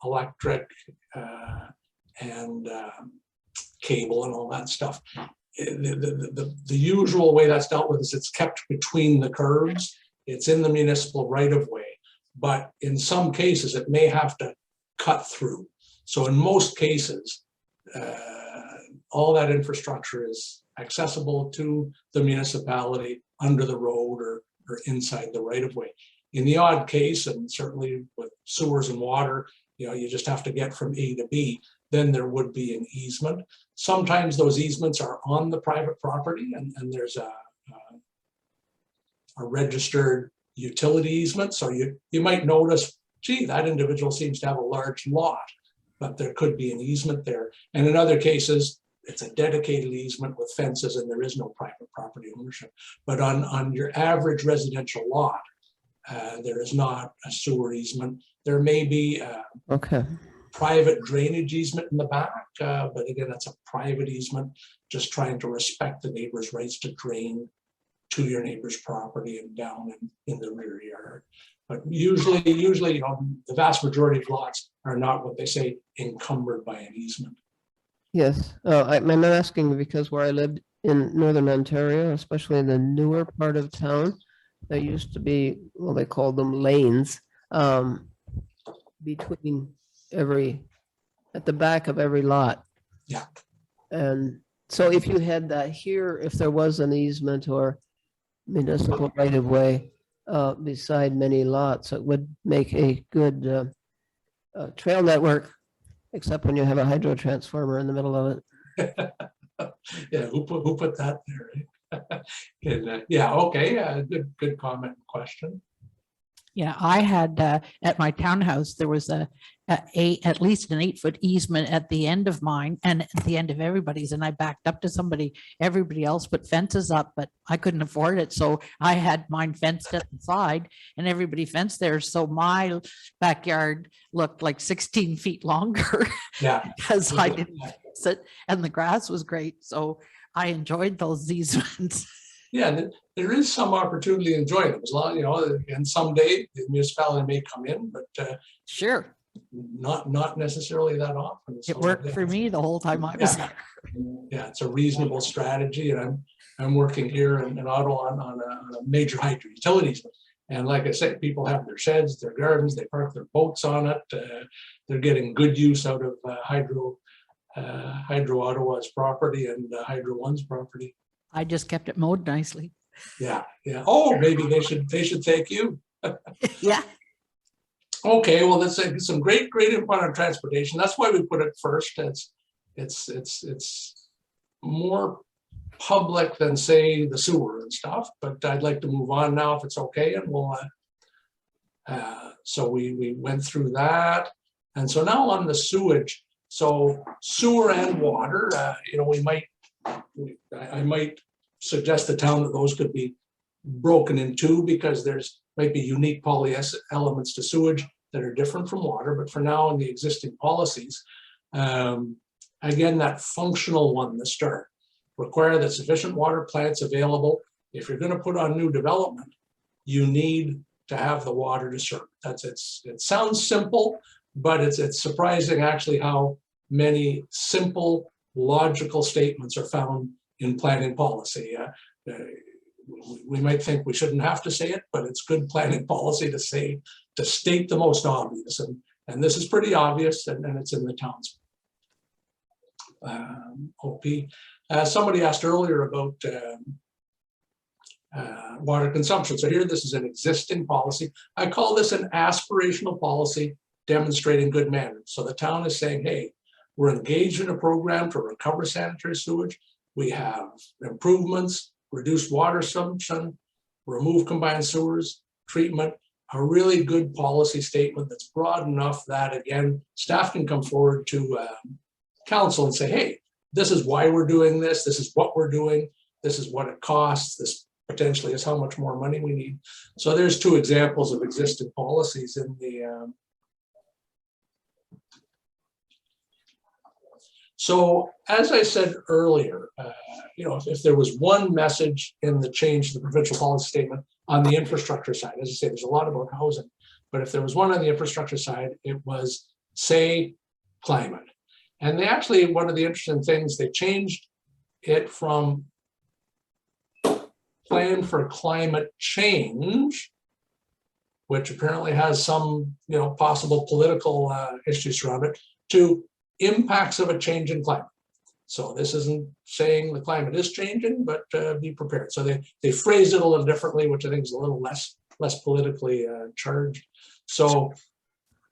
electric and cable and all that stuff. The usual way that's dealt with is it's kept between the curbs. It's in the municipal right of way, but in some cases it may have to cut through. So in most cases, all that infrastructure is accessible to the municipality under the road or inside the right of way. In the odd case, and certainly with sewers and water, you just have to get from A to B, then there would be an easement. Sometimes those easements are on the private property and there's a registered utility easement. So you might notice, gee, that individual seems to have a large lot, but there could be an easement there. And in other cases, it's a dedicated easement with fences and there is no private property ownership. But on your average residential lot, there is not a sewer easement. There may be private drainage easement in the back, but again, that's a private easement, just trying to respect the neighbor's rights to drain to your neighbor's property and down in the rear yard. But usually, the vast majority of lots are not what they say encumbered by an easement. Yes, I'm asking because where I lived in Northern Ontario, especially in the newer part of town, there used to be, well, they called them lanes, between at the back of every lot. Yeah. And so if you had that here, if there was an easement or municipal right of way beside many lots, it would make a good trail network, except when you have a hydro transformer in the middle of it. Yeah, who put that there? Yeah, okay, good comment and question. Yeah, I had at my townhouse, there was at least an 8-foot easement at the end of mine and at the end of everybody's. And I backed up to everybody else put fences up, but I couldn't afford it. So I had mine fenced at the side and everybody fenced there. So my backyard looked like 16 feet longer. Yeah. Because I didn't sit and the grass was great. So I enjoyed those easements. Yeah, there is some opportunity to enjoy them as long, and someday the municipality may come in, but Sure, not necessarily that often. it So, worked for me the whole time I was Yeah. there. Yeah, it's a reasonable strategy, and I'm working here in Ottawa on a major hydro utilities. And like I said, people have their sheds, their gardens, they park their boats on it. They're getting good use out of Hydro Ottawa's property and Hydro One's property. I just kept it mowed nicely. Yeah. Oh, maybe they should thank you. Yeah. Okay, well, that's some great input on transportation. That's why we put it first. It's more public than, say, the sewer and stuff, but I'd like to move on now if it's okay, and we'll so we went through that, and so now on the sewage. So sewer and water, I might suggest the town that those could be broken in two, because there's might be unique elements to sewage that are different from water. But for now, in the existing policies, again, that functional one, the start, require that sufficient water plants available. If you're going to put on new development, you need to have the water to serve. It sounds simple, but it's surprising actually how many simple, logical statements are found in planning policy. We might think we shouldn't have to say it, but it's good planning policy to state the most obvious. And this is pretty obvious, and it's in the town's OP. Somebody asked earlier about water consumption. So here, this is an existing policy. I call this an aspirational policy demonstrating good manners. So the town is saying, hey, we're engaged in a program to recover sanitary sewage. We have improvements, reduced water consumption, remove combined sewers, treatment, a really good policy statement that's broad enough that, again, staff can come forward to council and say, hey, this is why we're doing this. This is what we're doing. This is what it costs. This potentially is how much more money we need. So there's two examples of existing policies in the so as I said earlier, if there was one message in the change to the provincial policy statement on the infrastructure side, as I say, there's a lot about housing, but if there was one on the infrastructure side, it was say climate. And they actually, one of the interesting things, they changed it from plan for climate change, which apparently has some, possible political issues around it, to impacts of a change in climate. So this isn't saying the climate is changing, but be prepared. So they phrased it a little differently, which I think is a little less politically charged. So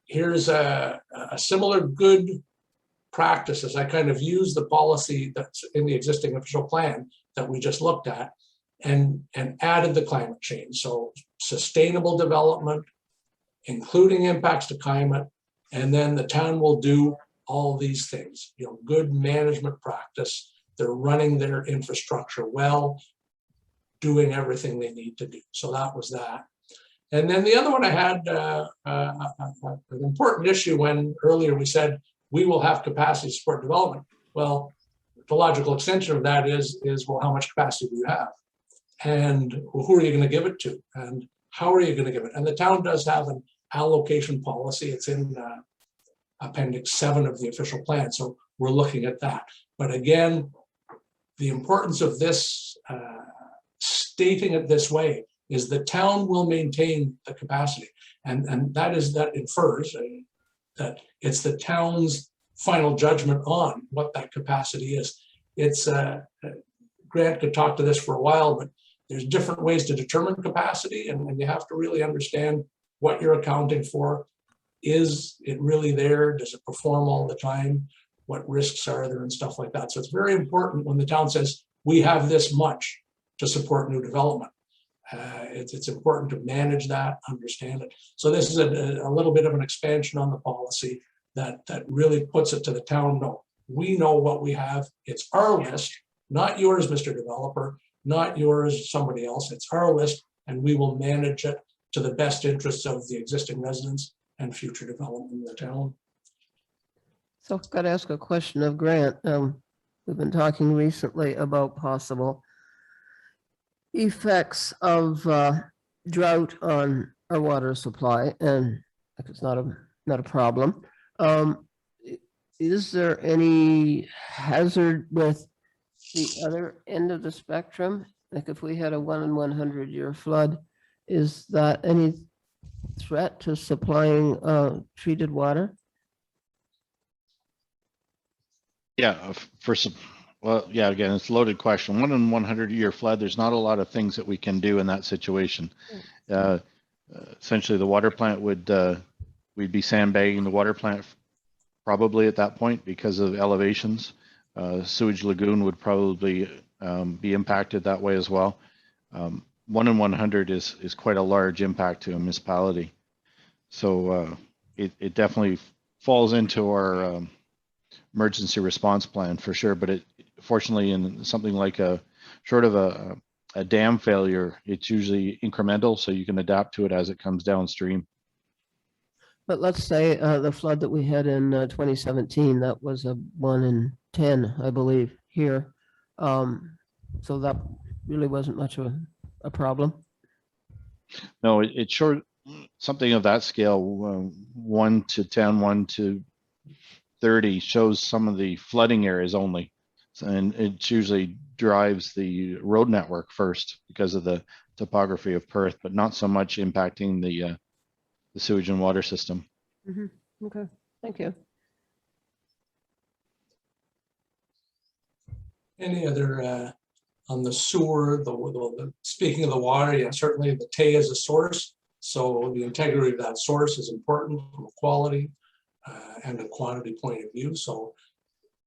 here's a similar good practice as I kind of use the policy that's in the existing official plan that we just looked at and added the climate change. So sustainable development, including impacts to climate, and then the town will do all these things, good management practice. They're running their infrastructure well, doing everything they need to do. So that was that. And then the other one, I had an important issue when earlier we said we will have capacity to support development. Well, the logical extension of that is well, how much capacity do you have? And who are you going to give it to? And how are you going to give it? And the town does have an allocation policy. It's in Appendix 7 of the official plan. So we're looking at that. But again, the importance of this, stating it this way, is the town will maintain the capacity. And that infers that it's the town's final judgment on what that capacity is. It's, Grant could talk to this for a while, but there's different ways to determine capacity, and you have to really understand what you're accounting for. Is it really there? Does it perform all the time? What risks are there and stuff like that? So it's very important when the town says, we have this much to support new development. It's important to manage that, understand it. So this is a little bit of an expansion on the policy that really puts it to the town. No, we know what we have. It's our list, not yours, Mr. Developer, not yours, somebody else. It's our list, and we will manage it to the best interests of the existing residents and future development in the town. So I've got to ask a question of Grant. We've been talking recently about possible effects of drought on our water supply, and it's not a problem. Is there any hazard with the other end of the spectrum? Like if we had a 1 in 100 year flood, is that any threat to supplying treated water? Yeah, well, yeah, again, it's a loaded question. 1 in 100 year flood, there's not a lot of things that we can do in that situation. Essentially, the water plant would, we'd be sandbagging the water plant probably at that point because of elevations. Sewage lagoon would probably be impacted that way as well. 1 in 100 is quite a large impact to a municipality. So it definitely falls into our emergency response plan for sure. But it fortunately, in something like short of a dam failure, it's usually incremental, so you can adapt to it as it comes downstream. But let's say the flood that we had in 2017, that was a 1 in 10, I believe, here. So that really wasn't much of a problem. No, it's short, something of that scale, 1 to 10, 1 to 30 shows some of the flooding areas only. And it usually drives the road network first because of the topography of Perth, but not so much impacting the sewage and water system. Mm-hmm. Okay, thank you. Any other on the sewer, speaking of the water, yeah, certainly the Tay is a source. So the integrity of that source is important from a quality and a quantity point of view. So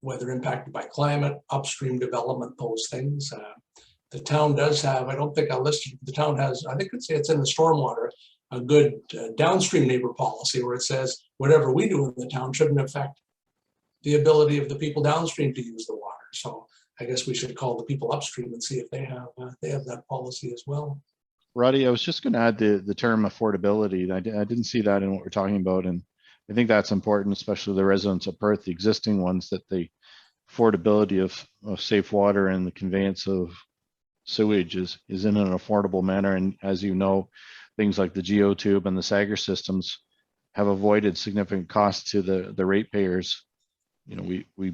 whether impacted by climate, upstream development, those things. The town does have, I don't think I listed, the town has, I think it's in the stormwater, a good downstream neighbor policy where it says whatever we do in the town shouldn't affect the ability of the people downstream to use the water. So I guess we should call the people upstream and see if they have that policy as well. Roddy, I was just going to add the term affordability. I didn't see that in what we're talking about, and I think that's important, especially the residents of Perth, the existing ones, that the affordability of safe water and the conveyance of sewage is in an affordable manner. And as you know, things like the geotube and the Sager systems have avoided significant costs to the ratepayers. You know, we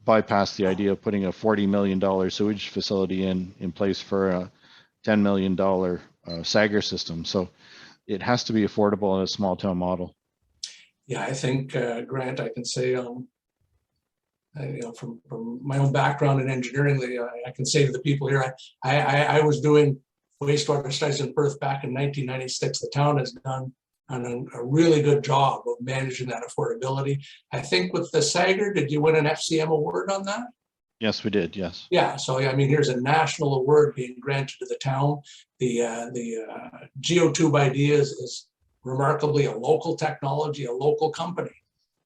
bypassed the idea of putting a $40 million sewage facility in place for a $10 million Sager system. So it has to be affordable in a small town model. Yeah, I think, Grant, I can say, from my own background in engineering, I can say to the people here, I was doing wastewater studies in Perth back in 1996. The town has done a really good job of managing that affordability. I think with the Sager, did you win an FCM award on that? Yes, we did. Yes. Yeah. So I mean, here's a national award being granted to the town. The geotube idea is remarkably a local technology, a local company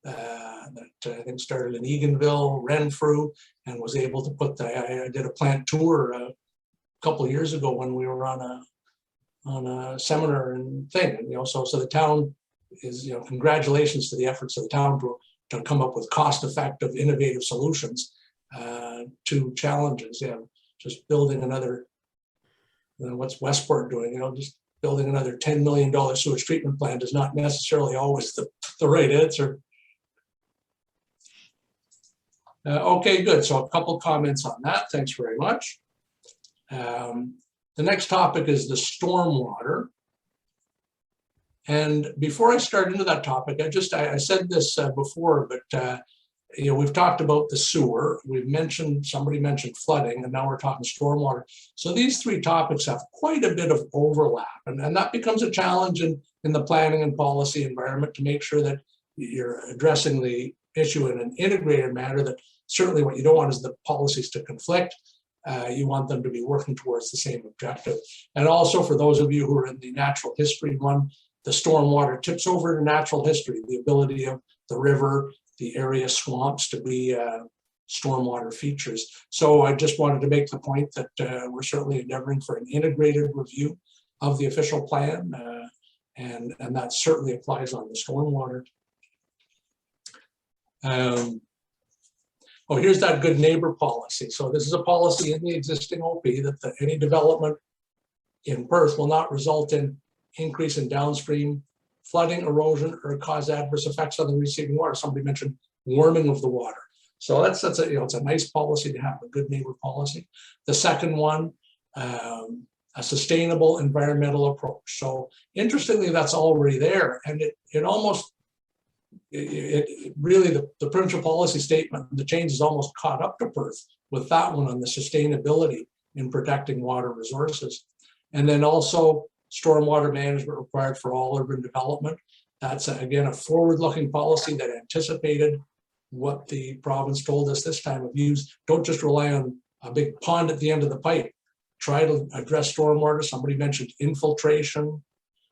that I think started in Eganville, Renfrew, and was able to put I did a plant tour a couple of years ago when we were on a seminar and thing, and so the town is, congratulations to the efforts of the town to come up with cost-effective, innovative solutions to challenges. Yeah, just building another, what's Westport doing? Just building another $10 million sewage treatment plant is not necessarily always the right answer. Okay, good. So a couple comments on that. Thanks very much. The next topic is the stormwater. And before I start into that topic, I said this before, but we've talked about the sewer. Somebody mentioned flooding, and now we're talking stormwater. So these three topics have quite a bit of overlap, and that becomes a challenge in the planning and policy environment to make sure that you're addressing the issue in an integrated manner. That certainly what you don't want is the policies to conflict. You want them to be working towards the same objective. And also for those of you who are in the natural history one, the stormwater tips over to natural history, the ability of the river, the area swamps to be stormwater features. So I just wanted to make the point that we're certainly endeavoring for an integrated review of the official plan, and that certainly applies on the stormwater. Oh, here's that good neighbor policy. So this is a policy in the existing OP that any development in Perth will not result in increase in downstream flooding, erosion, or cause adverse effects on the receiving water. Somebody mentioned warming of the water. So that's a, you know, it's a nice policy to have, a good neighbor policy. The second one, a sustainable environmental approach. So interestingly, that's already there, and it almost really the provincial policy statement, the change is almost caught up to Perth with that one on the sustainability in protecting water resources. And then also stormwater management required for all urban development. That's again a forward-looking policy that anticipated what the province told us this time of use. Don't just rely on a big pond at the end of the pipe. Try to address stormwater. Somebody mentioned infiltration,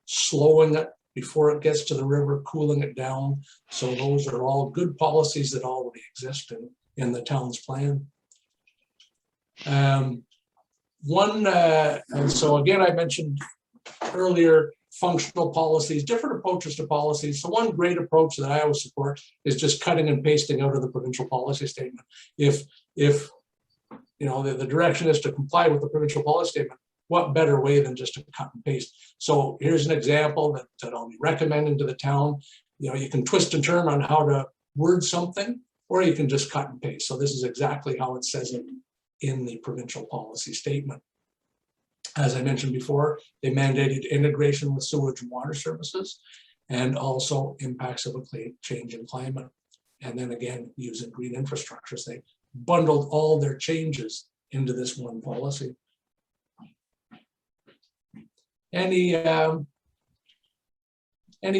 slowing it before it gets to the river, cooling it down. So those are all good policies that already exist in the town's plan. And so again, I mentioned earlier, functional policies, different approaches to policies. So one great approach that I always support is just cutting and pasting out of the provincial policy statement. If you know the direction is to comply with the provincial policy statement, what better way than just to cut and paste? So here's an example that I'll be recommending to the town. You know, you can twist and turn on how to word something, or you can just cut and paste. So this is exactly how it says it in the provincial policy statement. As I mentioned before, they mandated integration with sewage and water services, and also impacts of a change in climate. And then again, using green infrastructure. So they bundled all their changes into this one policy. Any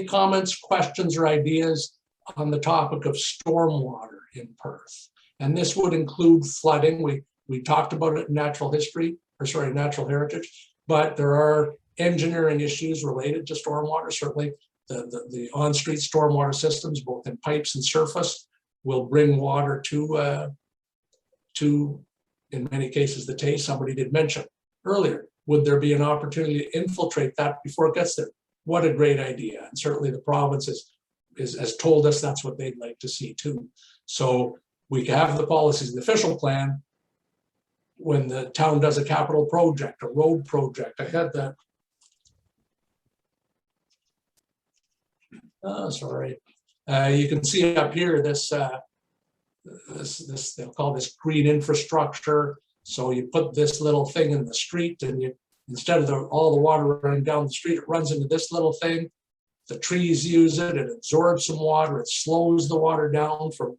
comments, questions, or ideas on the topic of stormwater in Perth? And this would include flooding. We talked about it in natural heritage, but there are engineering issues related to stormwater. Certainly the on-street stormwater systems, both in pipes and surface, will bring water to in many cases, the Tay. Somebody did mention earlier, would there be an opportunity to infiltrate that before it gets there? What a great idea. And certainly the province has told us that's what they'd like to see too. So we can have the policies in the official plan. When the town does a capital project, a road project, I had that. Oh, sorry. You can see up here this they'll call this green infrastructure. So you put this little thing in the street, and you instead of all the water running down the street, it runs into this little thing. The trees use it, it absorbs some water, it slows the water down from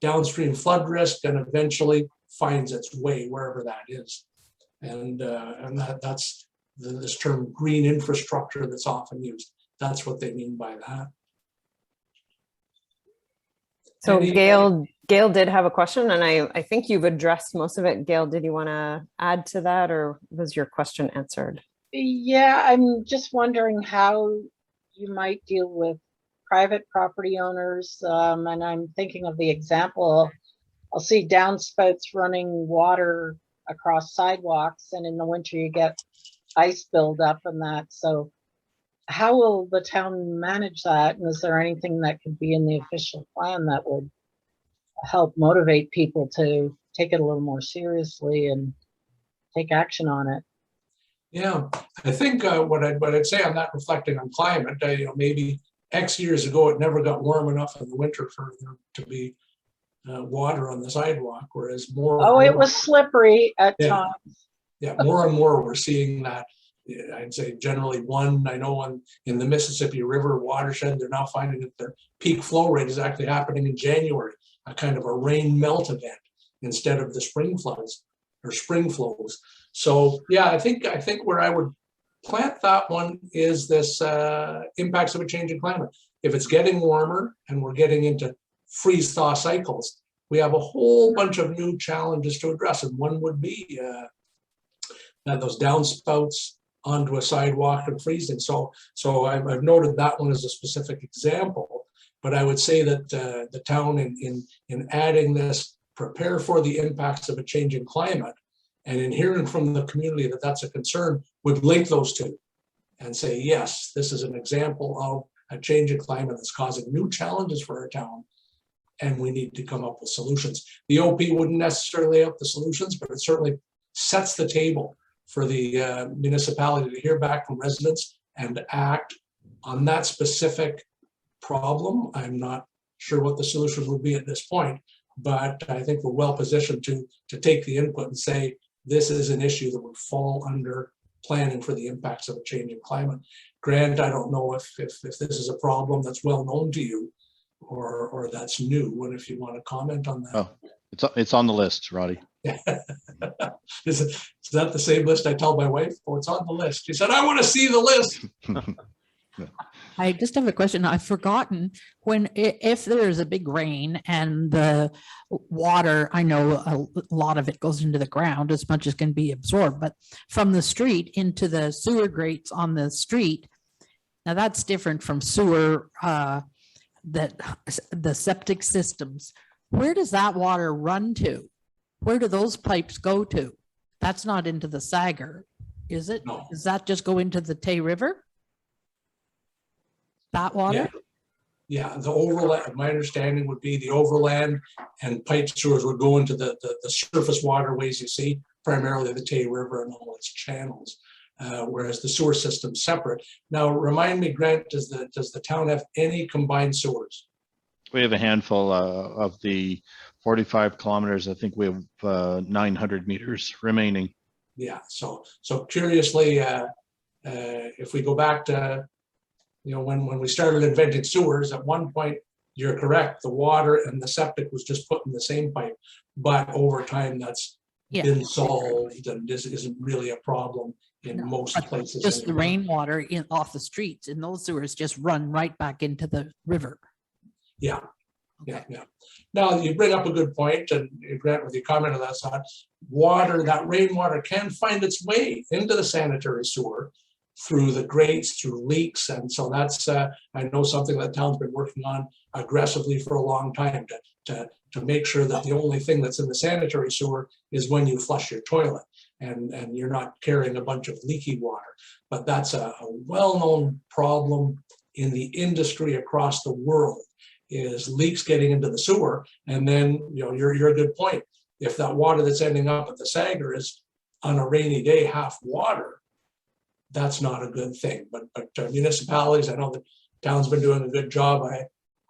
downstream flood risk, and eventually finds its way wherever that is. And that's this term green infrastructure that's often used. That's what they mean by that. So Gail did have a question, and I think you've addressed most of it. Gail, did you want to add to that, or was your question answered? Yeah, I'm just wondering how you might deal with private property owners. And I'm thinking of the example, I'll see downspouts running water across sidewalks, and in the winter you get ice buildup and that. So how will the town manage that? And is there anything that could be in the official plan that would help motivate people to take it a little more seriously and take action on it? Yeah, I think what I'd say on that, reflecting on climate, you know, maybe X years ago it never got warm enough in the winter for there to be water on the sidewalk, whereas more. Oh, it was slippery at times. Yeah, more and more we're seeing that. I'd say generally one. I know in the Mississippi River watershed, they're now finding that their peak flow rate is actually happening in January, a kind of a rain melt event instead of the spring floods or spring flows. So yeah, I think where I would plant that one is this impacts of a change in climate. If it's getting warmer and we're getting into freeze-thaw cycles, we have a whole bunch of new challenges to address, and one would be those downspouts onto a sidewalk and freezing. So I've noted that one as a specific example, but I would say that the town in adding this, prepare for the impacts of a changing climate, and in hearing from the community that that's a concern, would link those two and say, yes, this is an example of a change in climate that's causing new challenges for our town. and we need to come up with solutions. The OP wouldn't necessarily lay out the solutions, but it certainly sets the table for the municipality to hear back from residents and act on that specific problem. I'm not sure what the solution would be at this point, but I think we're well positioned to take the input and say, this is an issue that would fall under planning for the impacts of a changing climate. Grant, I don't know if this is a problem that's well known to you or that's new, and if you want to comment on that. Oh, it's on the list, Roddy. Is that the same list I tell my wife? Oh, it's on the list. She said, I want to see the list. I just have a question. I've forgotten if there's a big rain and the water, I know a lot of it goes into the ground as much as can be absorbed, but from the street into the sewer grates on the street, now that's different from sewer, that the septic systems. Where does that water run to? Where do those pipes go to? That's not into the Sagar, is it? No. Does that just go into the Tay River? That water? Yeah, the overland, my understanding would be the overland and pipe sewers would go into the surface waterways you see, primarily the Tay River and all its channels, whereas the sewer system's separate. Now, remind me, Grant, does the town have any combined sewers? We have a handful of the 45 kilometers. I think we have 900 meters remaining. Yeah, so curiously, if we go back to, when we started inventing sewers, at one point, you're correct, the water and the septic was just put in the same pipe, but over time that's been solved and this isn't really a problem in most places. Just the rainwater off the streets and those sewers just run right back into the river. Yeah. Now you bring up a good point, and Grant, with your comment on that side, that rainwater can find its way into the sanitary sewer through the grates, through leaks, and so that's I know something that the town's been working on aggressively for a long time to make sure that the only thing that's in the sanitary sewer is when you flush your toilet, and you're not carrying a bunch of leaky water. But that's a well-known problem in the industry across the world, is leaks getting into the sewer. And then, you're a good point. If that water that's ending up at the Sagar is on a rainy day half water, that's not a good thing. But municipalities, I know the town's been doing a good job.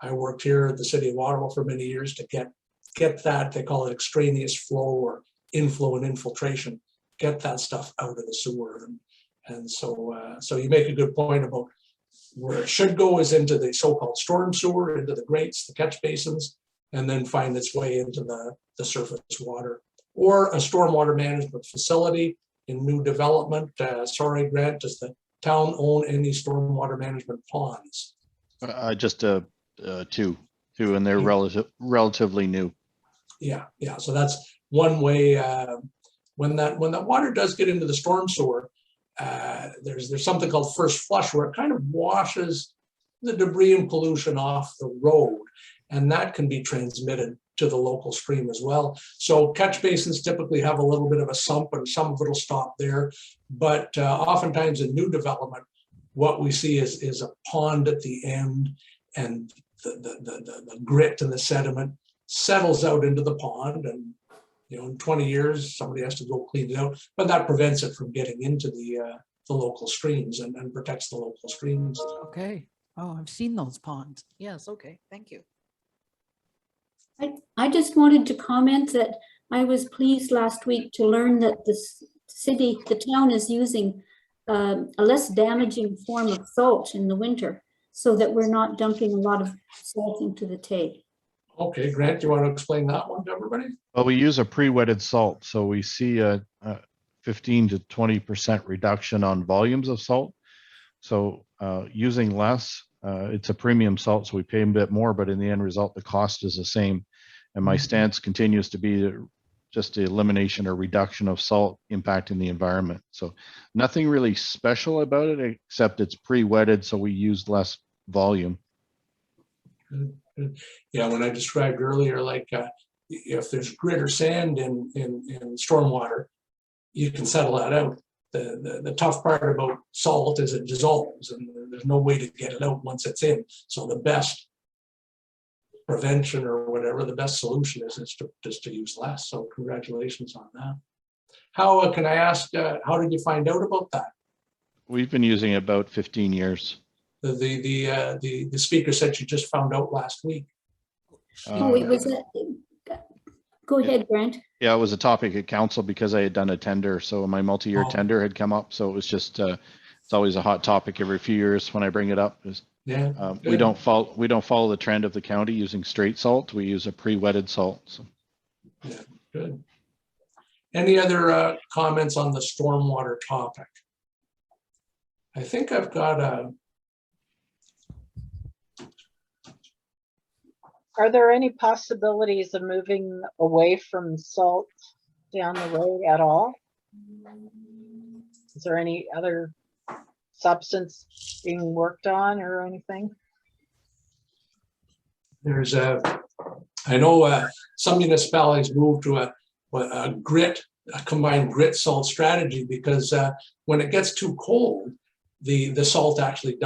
I worked here at the city of Ottawa for many years to get that, they call it extraneous flow or inflow and infiltration, get that stuff out of the sewer. And so you make a good point about where it should go is into the so-called storm sewer, into the grates, the catch basins, and then find its way into the surface water. Or a stormwater management facility in new development. Sorry, Grant, does the town own any stormwater management ponds? Just two, and they're relatively new. Yeah. So that's one way. When that water does get into the storm sewer, there's something called first flush, where it kind of washes the debris and pollution off the road, and that can be transmitted to the local stream as well. So catch basins typically have a little bit of a sump, and some of it will stop there. But oftentimes in new development, what we see is a pond at the end, and the grit and the sediment settles out into the pond, and in 20 years, somebody has to go clean it out, but that prevents it from getting into the local streams and protects the local streams. Okay. Oh, I've seen those ponds. Yes. Okay. Thank you. I just wanted to comment that I was pleased last week to learn that the town is using a less damaging form of salt in the winter, so that we're not dumping a lot of salt into the Tay. Okay, Grant, do you want to explain that one to everybody? Well, we use a pre-wetted salt, so we see a 15 to 20% reduction on volumes of salt. So using less, it's a premium salt, so we pay a bit more, but in the end result, the cost is the same. And my stance continues to be just the elimination or reduction of salt impacting the environment. So nothing really special about it, except it's pre-wetted, so we use less volume. Yeah, when I described earlier, like if there's grit or sand in stormwater, you can settle that out. The tough part about salt is it dissolves, and there's no way to get it out once it's in. So the best prevention or whatever, the best solution is just to use less. So congratulations on that. How can I ask, how did you find out about that? We've been using it about 15 years. The speaker said she just found out last week. Oh, it was a, go ahead, Brent. Yeah, it was a topic at council because I had done a tender. So my multi-year tender had come up. So it was just, it's always a hot topic every few years when I bring it up. Yeah. We don't follow the trend of the county using straight salt. We use a pre-wetted salt. So. Yeah, good. Any other comments on the stormwater topic? I think I've got a. Are there any possibilities of moving away from salt down the road at all? Is there any other substance being worked on or anything? There's I know some municipalities moved to a combined grit salt strategy because when it gets too cold, the salt actually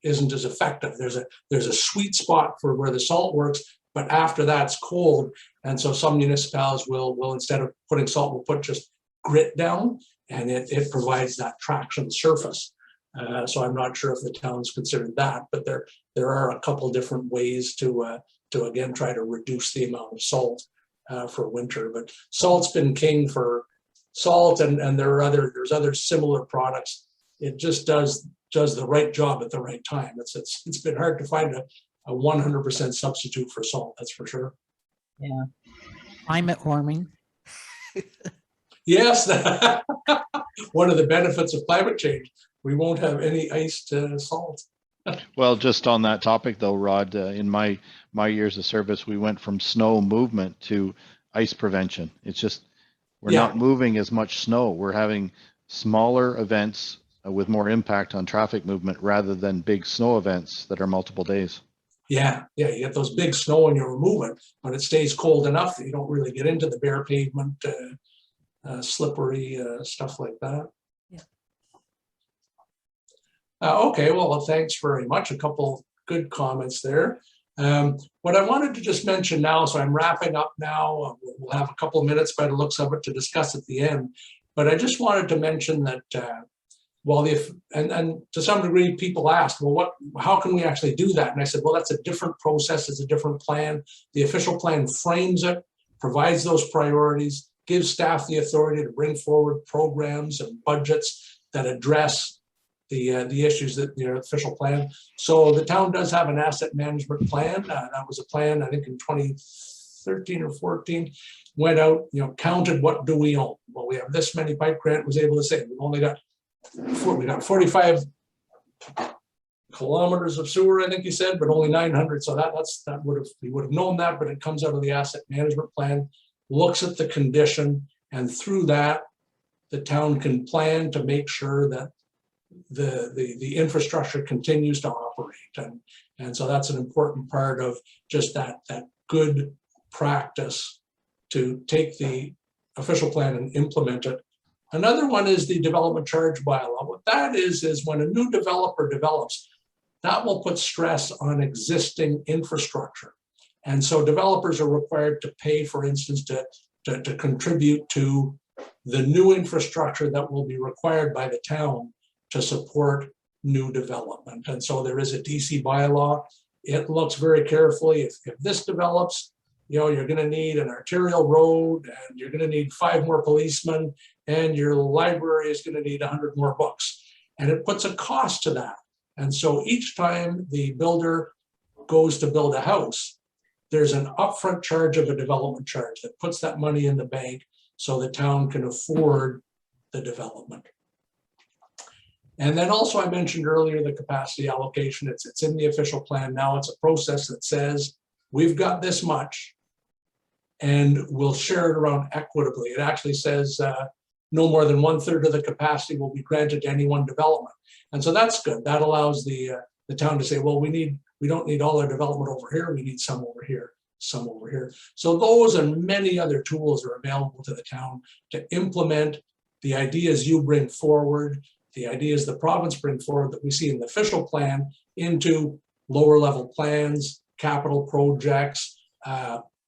isn't as effective. There's a sweet spot for where the salt works, but after that it's cold, and so some municipalities will instead of putting salt, will put just grit down, and it provides that traction surface. So I'm not sure if the town's considered that, but there are a couple different ways to again try to reduce the amount of salt for winter. But salt's been king for salt, and there's other similar products. It just does the right job at the right time. It's been hard to find a 100% substitute for salt, that's for sure. Yeah. Climate warming. Yes, one of the benefits of climate change, we won't have any iced salt. Well, just on that topic though, Rod, in my years of service, we went from snow movement to ice prevention. It's just, we're not moving as much snow. We're having smaller events with more impact on traffic movement rather than big snow events that are multiple days. Yeah, you get those big snow and you're moving, but it stays cold enough that you don't really get into the bare pavement, slippery stuff like that. Yeah. Okay, well, thanks very much. A couple good comments there. What I wanted to just mention now, so I'm wrapping up now. We'll have a couple of minutes by the looks of it to discuss at the end, but I just wanted to mention that well, and to some degree people asked, well, how can we actually do that? And I said, well, that's a different process, it's a different plan. The official plan frames it, provides those priorities, gives staff the authority to bring forward programs and budgets that address the issues that the official plan. So the town does have an asset management plan. That was a plan, I think in 2013 or 14, went out, counted what do we own. Well, we have this many. Pipe Grant was able to say we've only got we got 45 kilometers of sewer, I think he said, but only 900. So we would have known that, but it comes out of the asset management plan, looks at the condition, and through that, the town can plan to make sure that the infrastructure continues to operate. And so that's an important part of just that good practice to take the official plan and implement it. Another one is the development charge bylaw. What that is when a new developer develops, that will put stress on existing infrastructure. And so developers are required to pay, for instance, to contribute to the new infrastructure that will be required by the town to support new development. And so there is a DC bylaw. It looks very carefully, if this develops, you're going to need an arterial road, and you're going to need 5 more policemen, and your library is going to need 100 more books. And it puts a cost to that. And so each time the builder goes to build a house, there's an upfront charge of a development charge that puts that money in the bank so the town can afford the development. And then also I mentioned earlier the capacity allocation. It's in the official plan now. It's a process that says we've got this much and we'll share it around equitably. It actually says no more than 1/3 of the capacity will be granted to any one development. And so that's good. That allows the town to say, well, we don't need all our development over here. We need some over here, some over here. So those and many other tools are available to the town to implement the ideas you bring forward, the ideas the province bring forward that we see in the official plan into lower level plans, capital projects,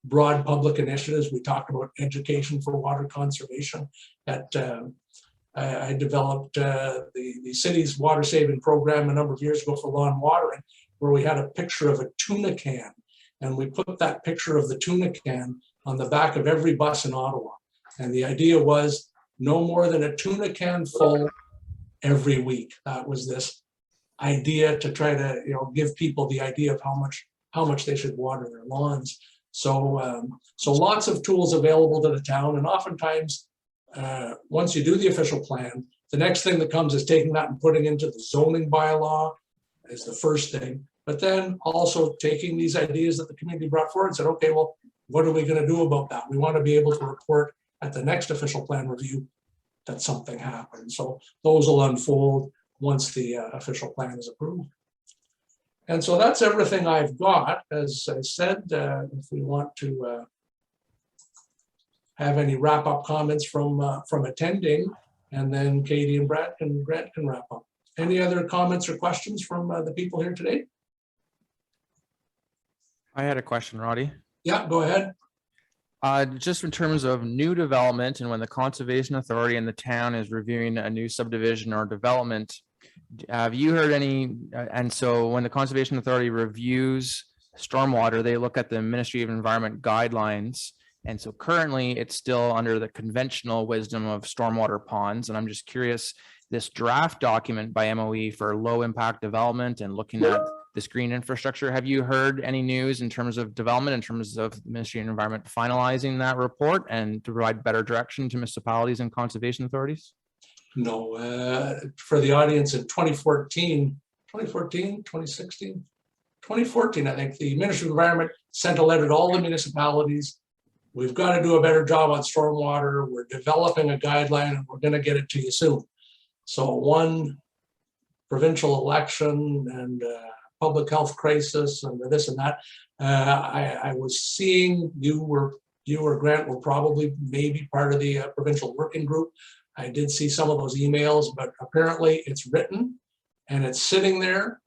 broad public initiatives. We talked about education for water conservation. I developed the city's water saving program a number of years ago for lawn watering, where we had a picture of a tuna can. And we put that picture of the tuna can on the back of every bus in Ottawa. And the idea was no more than a tuna can full every week. That was this idea to try to, give people the idea of how much they should water their lawns. So lots of tools available to the town, and oftentimes once you do the official plan, the next thing that comes is taking that and putting into the zoning bylaw is the first thing. But then also taking these ideas that the community brought forward and said, okay, well, what are we going to do about that? We want to be able to report at the next official plan review that something happened. So those will unfold once the official plan is approved. And so that's everything I've got. As I said, if we want to have any wrap-up comments from attending, and then Katie and Grant can wrap up. Any other comments or questions from the people here today? I had a question, Roddy. Yeah, go ahead. Just in terms of new development, and when the Conservation Authority in the town is reviewing a new subdivision or development, have you heard any? And so when the Conservation Authority reviews stormwater, they look at the Ministry of Environment guidelines. And so currently it's still under the conventional wisdom of stormwater ponds. And I'm just curious, this draft document by MOE for low impact development and looking at this green infrastructure, have you heard any news in terms of development, in terms of the Ministry of Environment finalizing that report and to provide better direction to municipalities and conservation authorities? No, for the audience in 2014, 2016, 2014, I think the Ministry of Environment sent a letter to all the municipalities. We've got to do a better job on stormwater. We're developing a guideline and we're going to get it to you soon. So one provincial election and public health crisis and this and that. I was seeing you or Grant were probably maybe part of the provincial working group. I did see some of those emails, but apparently it's written and it's sitting there,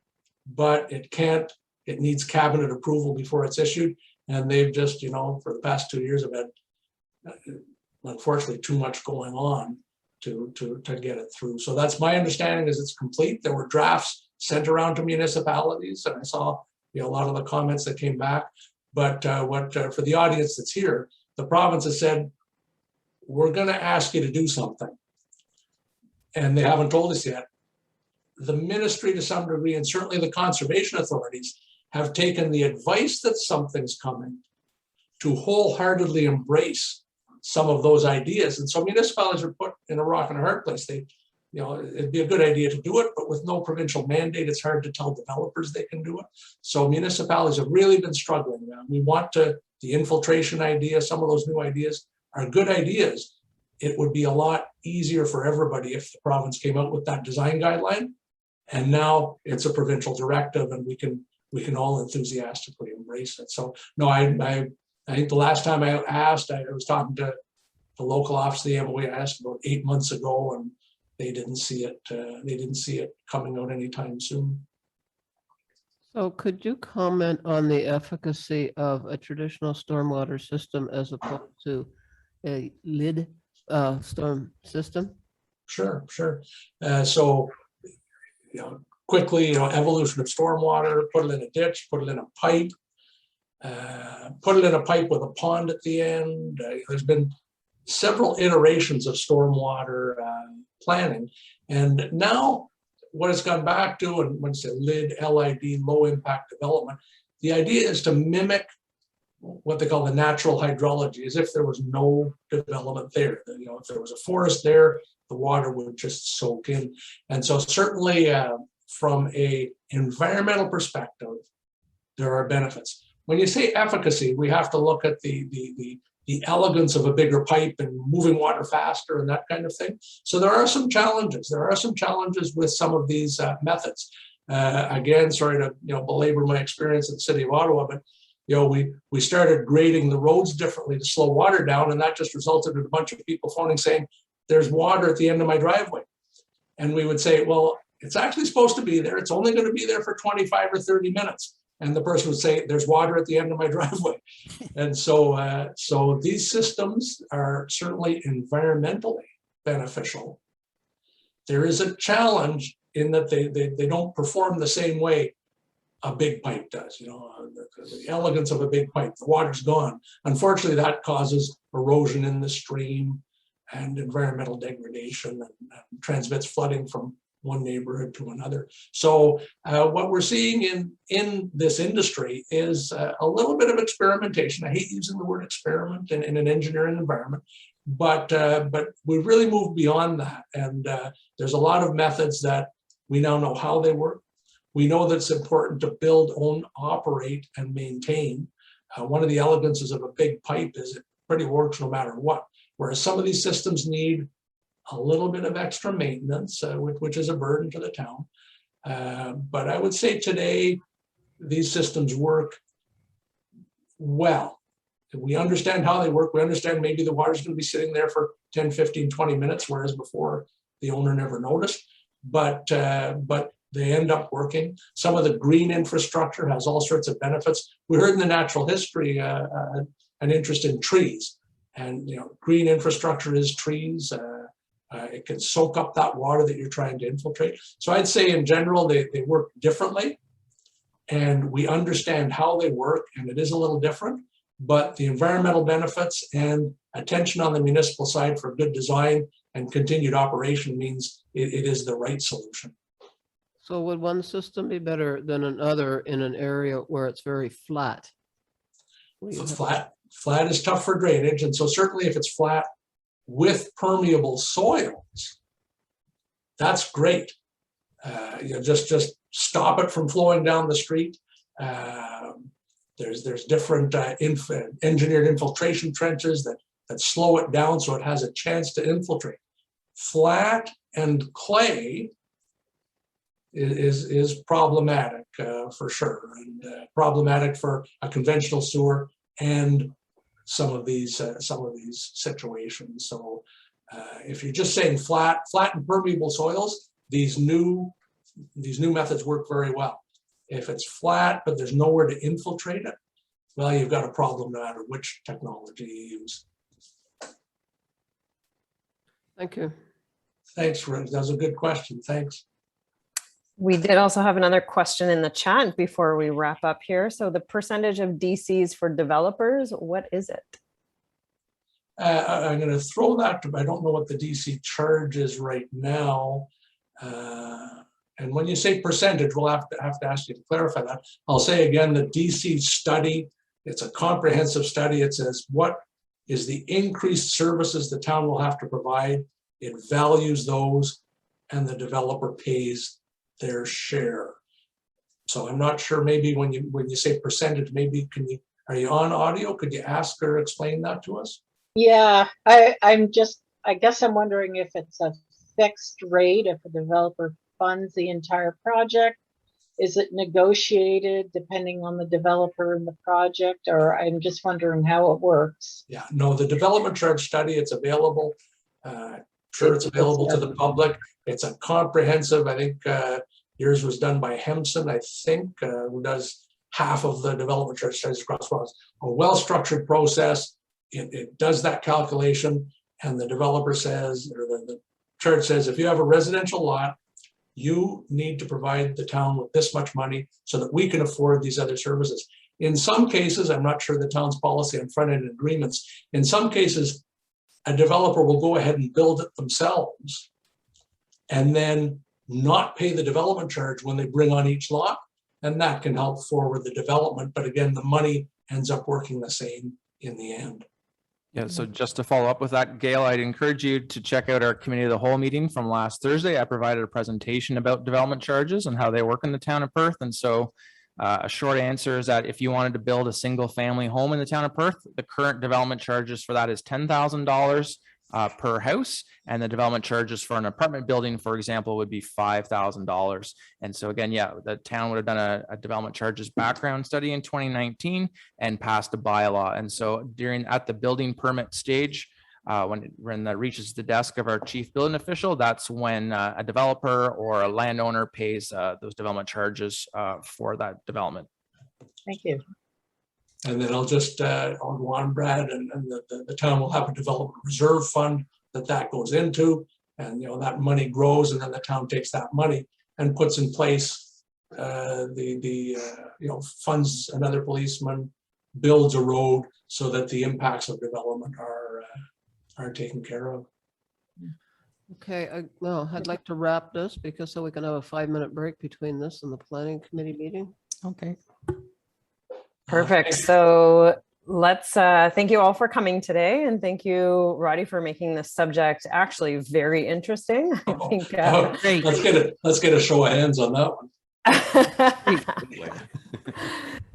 but it needs cabinet approval before it's issued. And they've just, for the past 2 years have had, unfortunately, too much going on to get it through. So that's my understanding, is it's complete. There were drafts sent around to municipalities, and I saw a lot of the comments that came back. But for the audience that's here, the province has said, we're going to ask you to do something. And they haven't told us yet. The ministry to some degree, and certainly the conservation authorities, have taken the advice that something's coming to wholeheartedly embrace some of those ideas. And so municipalities are put in a rock and a hard place. It'd be a good idea to do it, but with no provincial mandate, it's hard to tell developers they can do it. So municipalities have really been struggling. We want the infiltration idea, some of those new ideas are good ideas. It would be a lot easier for everybody if the province came out with that design guideline. And now it's a provincial directive, and we can all enthusiastically embrace it. So no, I think the last time I asked, I was talking to the local office of the MOE. I asked about 8 months ago, and they didn't see it. They didn't see it coming out anytime soon. So could you comment on the efficacy of a traditional stormwater system as opposed to a lid storm system? Sure. So, quickly, evolution of stormwater, put it in a ditch, put it in a pipe, put it in a pipe with a pond at the end. There's been several iterations of stormwater planning. And now what it's gone back to, and when you say LID, LID, low impact development, the idea is to mimic what they call the natural hydrology, as if there was no development there. If there was a forest there, the water would just soak in. And so certainly from a environmental perspective, there are benefits. When you say efficacy, we have to look at the elegance of a bigger pipe and moving water faster and that kind of thing. So there are some challenges. There are some challenges with some of these methods. Again, sorry to belabor my experience in the city of Ottawa, but we started grading the roads differently to slow water down, and that just resulted in a bunch of people phoning saying, there's water at the end of my driveway. And we would say, well, it's actually supposed to be there. It's only going to be there for 25 or 30 minutes. and the person would say, there's water at the end of my driveway. And so, so these systems are certainly environmentally beneficial. There is a challenge in that they don't perform the same way a big pipe does. You know, the elegance of a big pipe, the water's gone. Unfortunately, that causes erosion in the stream and environmental degradation, and transmits flooding from one neighborhood to another. So what we're seeing in this industry is a little bit of experimentation. I hate using the word experiment in an engineering environment, but we've really moved beyond that. And there's a lot of methods that we now know how they work. We know that it's important to build, own, operate, and maintain. One of the elegances of a big pipe is it pretty works no matter what. Whereas some of these systems need a little bit of extra maintenance, which is a burden to the town. But I would say today, these systems work well. We understand how they work. We understand maybe the water's going to be sitting there for 10, 15, 20 minutes, whereas before the owner never noticed. But they end up working. Some of the green infrastructure has all sorts of benefits. We heard in the natural history an interest in trees. And, you know, green infrastructure is trees. It can soak up that water that you're trying to infiltrate. So I'd say in general, they work differently, and we understand how they work, and it is a little different, but the environmental benefits and attention on the municipal side for good design and continued operation means it is the right solution. So would one system be better than another in an area where it's very flat? Flat is tough for drainage, and so certainly if it's flat with permeable soils, that's great. You know, just stop it from flowing down the street. There's different engineered infiltration trenches that slow it down so it has a chance to infiltrate. Flat and clay is problematic for sure, and problematic for a conventional sewer and some of these situations. So if you're just saying flat and permeable soils, these new methods work very well. If it's flat but there's nowhere to infiltrate it, well, you've got a problem no matter which technology you use. Thank you. Thanks, Rick. That was a good question. Thanks. We did also have another question in the chat before we wrap up here. So the percentage of DCs for developers, what is it? I'm going to throw that to, I don't know what the DC charge is right now. And when you say percentage, we'll have to ask you to clarify that. I'll say again, the DC study, it's a comprehensive study. It says what is the increased services the town will have to provide. It values those, and the developer pays their share. So I'm not sure, maybe when you say percentage, maybe are you on audio? Could you ask or explain that to us? Yeah, I guess I'm wondering if it's a fixed rate, if a developer funds the entire project. Is it negotiated depending on the developer and the project, or I'm just wondering how it works? Yeah, no, the development charge study, it's available. Sure, it's available to the public. It's a comprehensive, I think yours was done by Hemson, I think, who does half of the development charge studies across France. A well-structured process. It does that calculation, and the developer says, or the charge says, if you have a residential lot, you need to provide the town with this much money so that we can afford these other services. In some cases, I'm not sure the town's policy on front-end agreements, in some cases, a developer will go ahead and build it themselves and then not pay the development charge when they bring on each lot, and that can help forward the development. But again, the money ends up working the same in the end. Yeah, so just to follow up with that, Gail, I'd encourage you to check out our committee of the whole meeting from last Thursday. I provided a presentation about development charges and how they work in the town of Perth. And so a short answer is that if you wanted to build a single family home in the town of Perth, the current development charges for that is $10,000 per house. And the development charges for an apartment building, for example, would be $5,000. And so again, yeah, the town would have done a development charges background study in 2019 and passed a bylaw. And so at the building permit stage, when that reaches the desk of our chief building official, that's when a developer or a landowner pays those development charges for that development. Thank you. And then I'll just, I'll go on, Brad, and the town will have a development reserve fund that goes into. And, that money grows, and then the town takes that money and puts in place funds another policeman, builds a road so that the impacts of development are taken care of. Okay, well, I'd like to wrap this because so we can have a 5-minute break between this and the planning committee meeting. Okay. Perfect. So let's thank you all for coming today, and thank you, Roddy, for making this subject actually very interesting. I think Great. Let's get a show of hands on that one.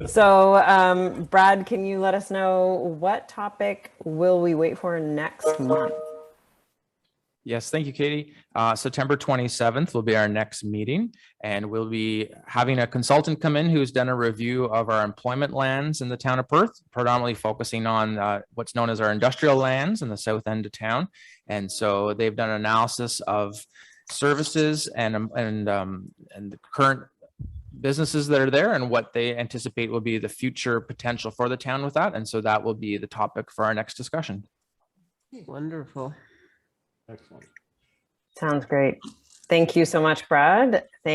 So Brad, can you let us know what topic will we wait for next month? Yes, thank you, Katie. September 27th will be our next meeting, and we'll be having a consultant come in who's done a review of our employment lands in the town of Perth, predominantly focusing on what's known as our industrial lands in the south end of town. And so they've done an analysis of services and the current businesses that are there and what they anticipate will be the future potential for the town with that. And so that will be the topic for our next discussion. Wonderful. Excellent. Sounds great. Thank you so much, Brad. Thank